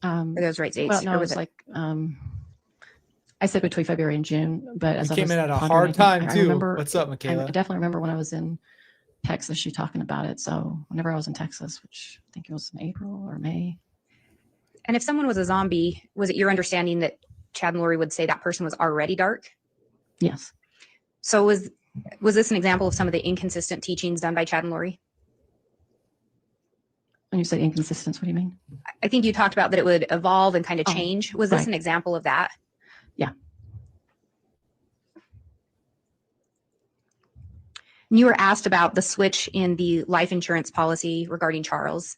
Are those right dates? Well, no, Or it was like I said between February and June, but as You I came was in at a pondering, hard time I too. remember, What's up, I Michaela? definitely remember when I was in Texas, she talking about it. So whenever I was in Texas, which I think it was in April or May. And if someone was a zombie, was it your understanding that Chad and Lori would say that person was already dark? Yes. So was this an example of some of the inconsistent teachings done by Chad and Lori? When you say inconsistence, what do you mean? I think you talked about that it would evolve and kind of Oh, change. Was this right. an example of that? Yeah. And you were asked about the switch in the life insurance policy regarding Charles.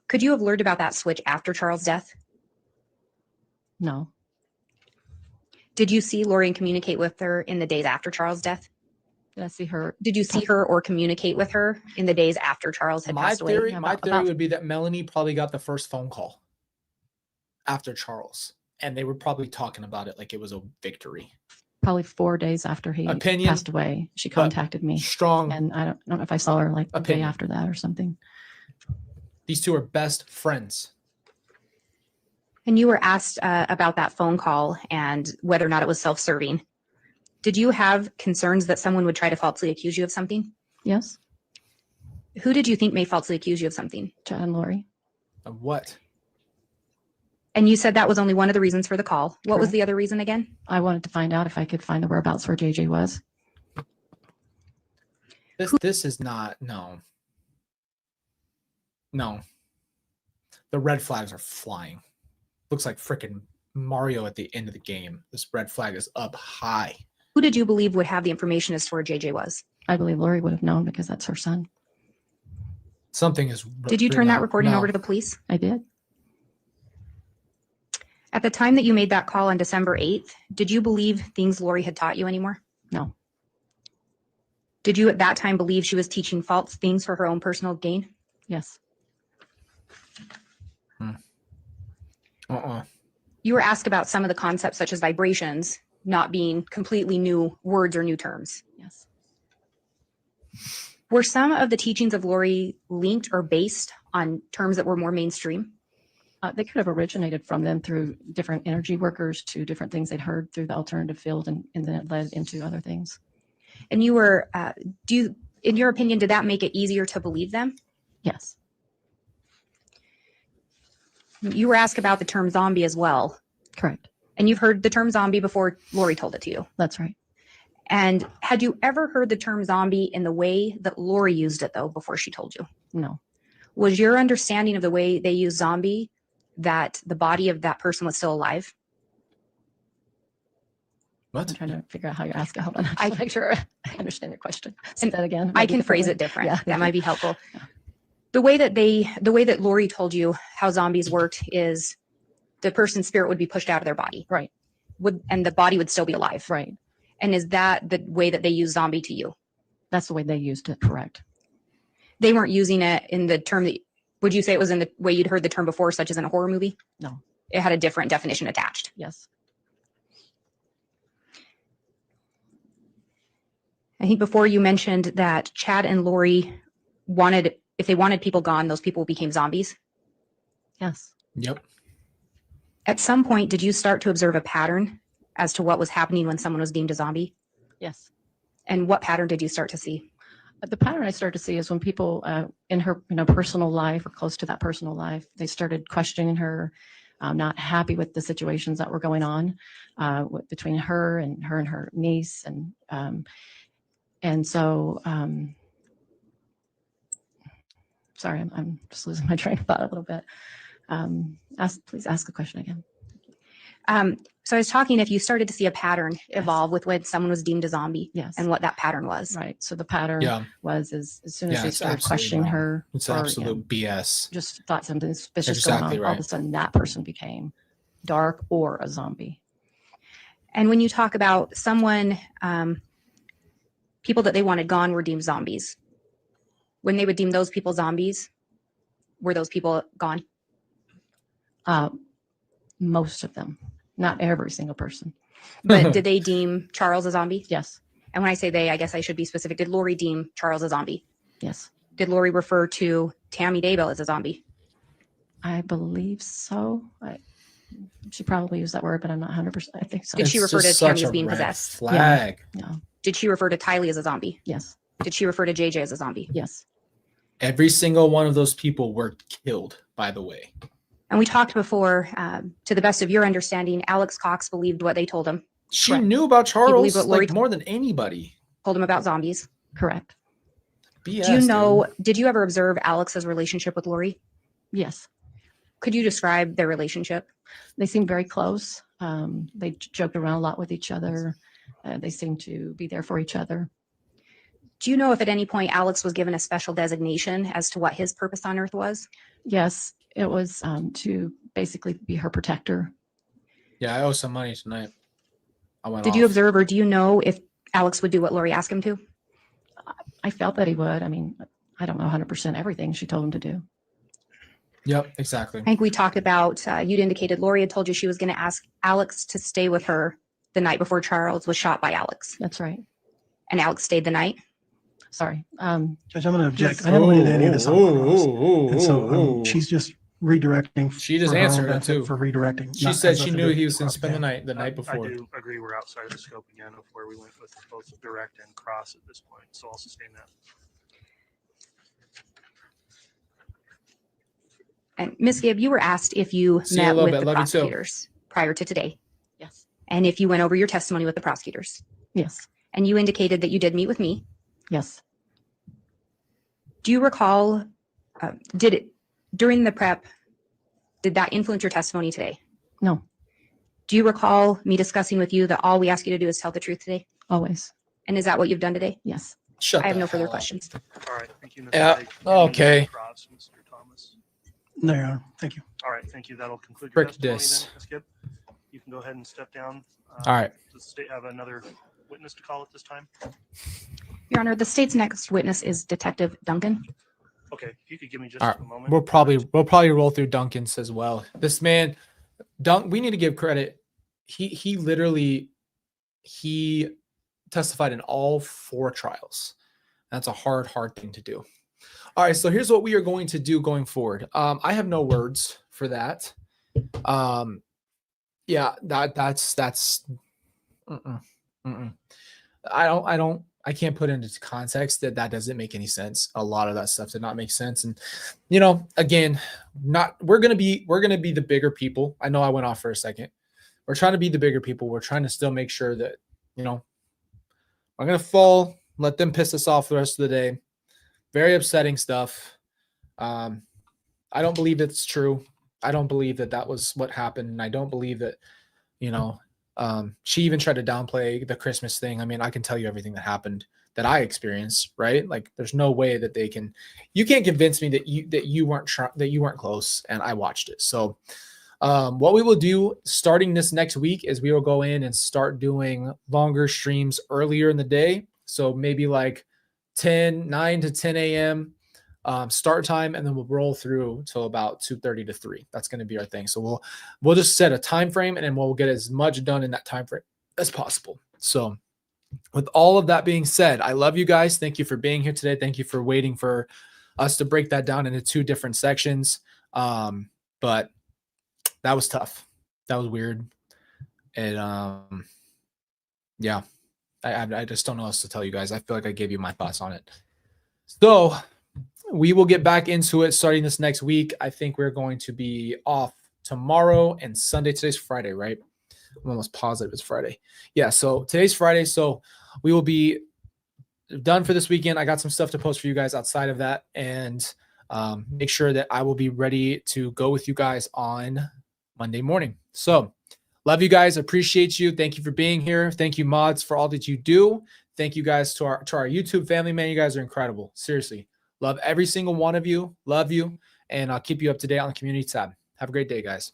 Could you have learned about that switch after Charles' death? No. Did you see Lori and communicate with her in the days after Charles' death? Did I see her? Did you see her or communicate with her in the days after Charles had My passed away? theory, Yeah, my about- theory about- would be that Melanie probably got the first phone call after Charles, and they were probably talking about it like it was a victory. Probably 4 days after he Opinion, passed away, she contacted me, Strong. and I don't know if I saw her like the day Opinion. after that or something. These two are best friends. And you were asked about that phone call and whether or not it was self-serving. Did you have concerns that someone would try to falsely accuse you of something? Yes. Who did you think may falsely accuse you of something? Chad and Lori. Of what? And you said that was only one of the reasons for the call. What was Correct. the other reason again? I wanted to find out if I could find the whereabouts where JJ was. This is not no. The red flags are flying. Looks like freaking Mario at the end of the game. This red flag is up high. Who did you believe would have the information as to where JJ was? I believe Lori would have known because that's her son. Something is. Did you turn that recording No. over to the police? I did. At the time that you made that call on December 8th, did you believe things Lori had taught you anymore? No. Did you at that time believe she was teaching false things for her own personal gain? Yes. You were asked about some of the concepts such as vibrations not being completely new words or new terms. Yes. Were some of the teachings of Lori linked or based on terms that were more mainstream? They could have originated from them through different energy workers to different things they'd heard through the alternative field, and then it led into other things. And you were, in your opinion, did that make it easier to believe them? Yes. You were asked about the term zombie as well. Correct. And you've heard the term zombie before Lori told it to you. That's right. And had you ever heard the term zombie in the way that Lori used it, though, before she told you? No. Was your understanding of the way they use zombie that the body of that person was still alive? I'm What? trying to figure out how you're asking. Hold on. I I- make sure I understand your question. Say that again. I maybe can phrase differently. it different. Yeah. That might be helpful. Yeah. The way that Lori told you how zombies worked is the person's spirit would be pushed out of their body. Right. And the body would still be alive. Right. And is that the way that they use zombie to you? That's the way they used it, correct? They weren't using it in the term that, would you say it was in the way you'd heard the term before, such as in a horror movie? No. It had a different definition attached. Yes. I think before you mentioned that Chad and Lori wanted, if they wanted people gone, those people became zombies. Yes. Yep. At some point, did you start to observe a pattern as to what was happening when someone was deemed a zombie? Yes. And what pattern did you start to see? The pattern I started to see is when people in her personal life or close to that personal life, they started questioning her, not happy with the situations that were going on between her and her niece, and so sorry, I'm just losing my train of thought a little bit. Please ask the question again. So I was talking if you started to see a pattern evolve with when someone was deemed a zombie, Yes. and what that pattern was. Right. So the pattern Yeah. was as soon as Yeah, they it's started absolutely questioning wrong. her, It's or, absolute BS. just thought something suspicious Exactly going on, all of a right. sudden that person became dark or a zombie. And when you talk about someone, people that they wanted gone were deemed zombies. When they would deem those people zombies, were those people gone? Most of them, not every single person. But did they deem Charles a zombie? Yes. And when I say they, I guess I should be specific. Did Lori deem Charles a zombie? Yes. Did Lori refer to Tammy Daybell as a zombie? I believe so. She probably used that word, but I'm not 100%. I think so. Did she It's refer to just Tammy such as a being red possessed? Flag. No. Did she refer to Tylee as a zombie? Yes. Did she refer to JJ as a zombie? Yes. Every single one of those people were killed, by the way. And we talked before, to the best of your understanding, Alex Cox believed what they told him, She Correct. knew about believed Charles what Lori like more than anybody. told him about zombies. Correct. BS, Do you know, dude. did you ever observe Alex's relationship with Lori? Yes. Could you describe their relationship? They seemed very close. They joked around a lot with each other. They seemed to be there for each other. Do you know if at any point Alex was given a special designation as to what his purpose on earth was? Yes. It was to basically be her protector. Yeah, I owe some money tonight. I went Did you off. observe or do you know if Alex would do what Lori asked him to? I felt that he would. I mean, I don't know 100% everything she told him to do. Yep, exactly. I think we talked about, you'd indicated Lori had told you she was going to ask Alex to stay with her the night before Charles was shot by Alex. That's right. And Alex stayed the night. Sorry. Judge, I'm going to object. I never did any of this on purpose. And so she's just redirecting. She just for her own answered it, benefit too. For redirecting. She not said has she nothing knew to do he with was going to spend the propaganda. night the night before. I do agree we're outside of the scope again of where we went with both direct and cross at this point, so I'll sustain that. And Ms. Gibb, you were asked if you See you a met little with bit. the Love you too. prosecutors prior to today, Yes. and if you went over your testimony with the prosecutors. Yes. And you indicated that you did meet with me. Yes. Do you recall, did it, during the prep, did that influence your testimony today? No. Do you recall me discussing with you that all we ask you to do is tell the truth today? Always. And is that what you've done today? Yes. Shut I have the no further hell up. questions. All right, thank you, Mr. Yeah, Blake. okay. Any cross, Mr. Thomas? There you are. Thank you. All right, thank you. That'll conclude your Frick testimony this. then, Ms. Gibb. You can go ahead and step down. All right. Does the state have another witness to call at this time? Your Honor, the state's next witness is Detective Duncan. Okay, if you could give me just All right. a moment. We'll probably roll through Duncan's as well. This man, we need to give credit. He literally testified in all 4 trials. That's a hard thing to do. All right, so here's what we are going to do going forward. I have no words for that. Yeah, that's I can't put into context that doesn't make any sense. A lot of that stuff did not make sense. And again, we're gonna be the bigger people. I know I went off for a second. We're trying to be the bigger people. We're trying to still make sure that, I'm gonna fall, let them piss us off the rest of the day. Very upsetting stuff. I don't believe it's true. I don't believe that was what happened. And I don't believe that, she even tried to downplay the Christmas thing. I mean, I can tell you everything that happened that I experienced, right? Like there's no way that you can't convince me that you weren't close and I watched it. So What we will do starting this next week is we will go in and start doing longer streams earlier in the day. So maybe like 9 to 10 a.m. Start time, and then we'll roll through till about 2:30 to 3. That's going to be our thing. So we'll just set a time frame, and then we'll get as much done in that time frame as possible. So with all of that being said, I love you guys. Thank you for being here today. Thank you for waiting for us to break that down into 2 different sections. But that was tough. That was weird. And yeah, I just don't know what else to tell you guys. I feel like I gave you my thoughts on it. So we will get back into it starting this next week. I think we're going to be off tomorrow and Sunday. Today's Friday, right? I'm almost positive it's Friday. Yeah, so today's Friday. So we will be done for this weekend. I got some stuff to post for you guys outside of that, and make sure that I will be ready to go with you guys on Monday morning. So love you guys. Appreciate you. Thank you for being here. Thank you, mods, for all that you do. Thank you guys to our YouTube family, man. You guys are incredible. Seriously. Love every single one of you. Love you. And I'll keep you up to date on the community tab. Have a great day, guys.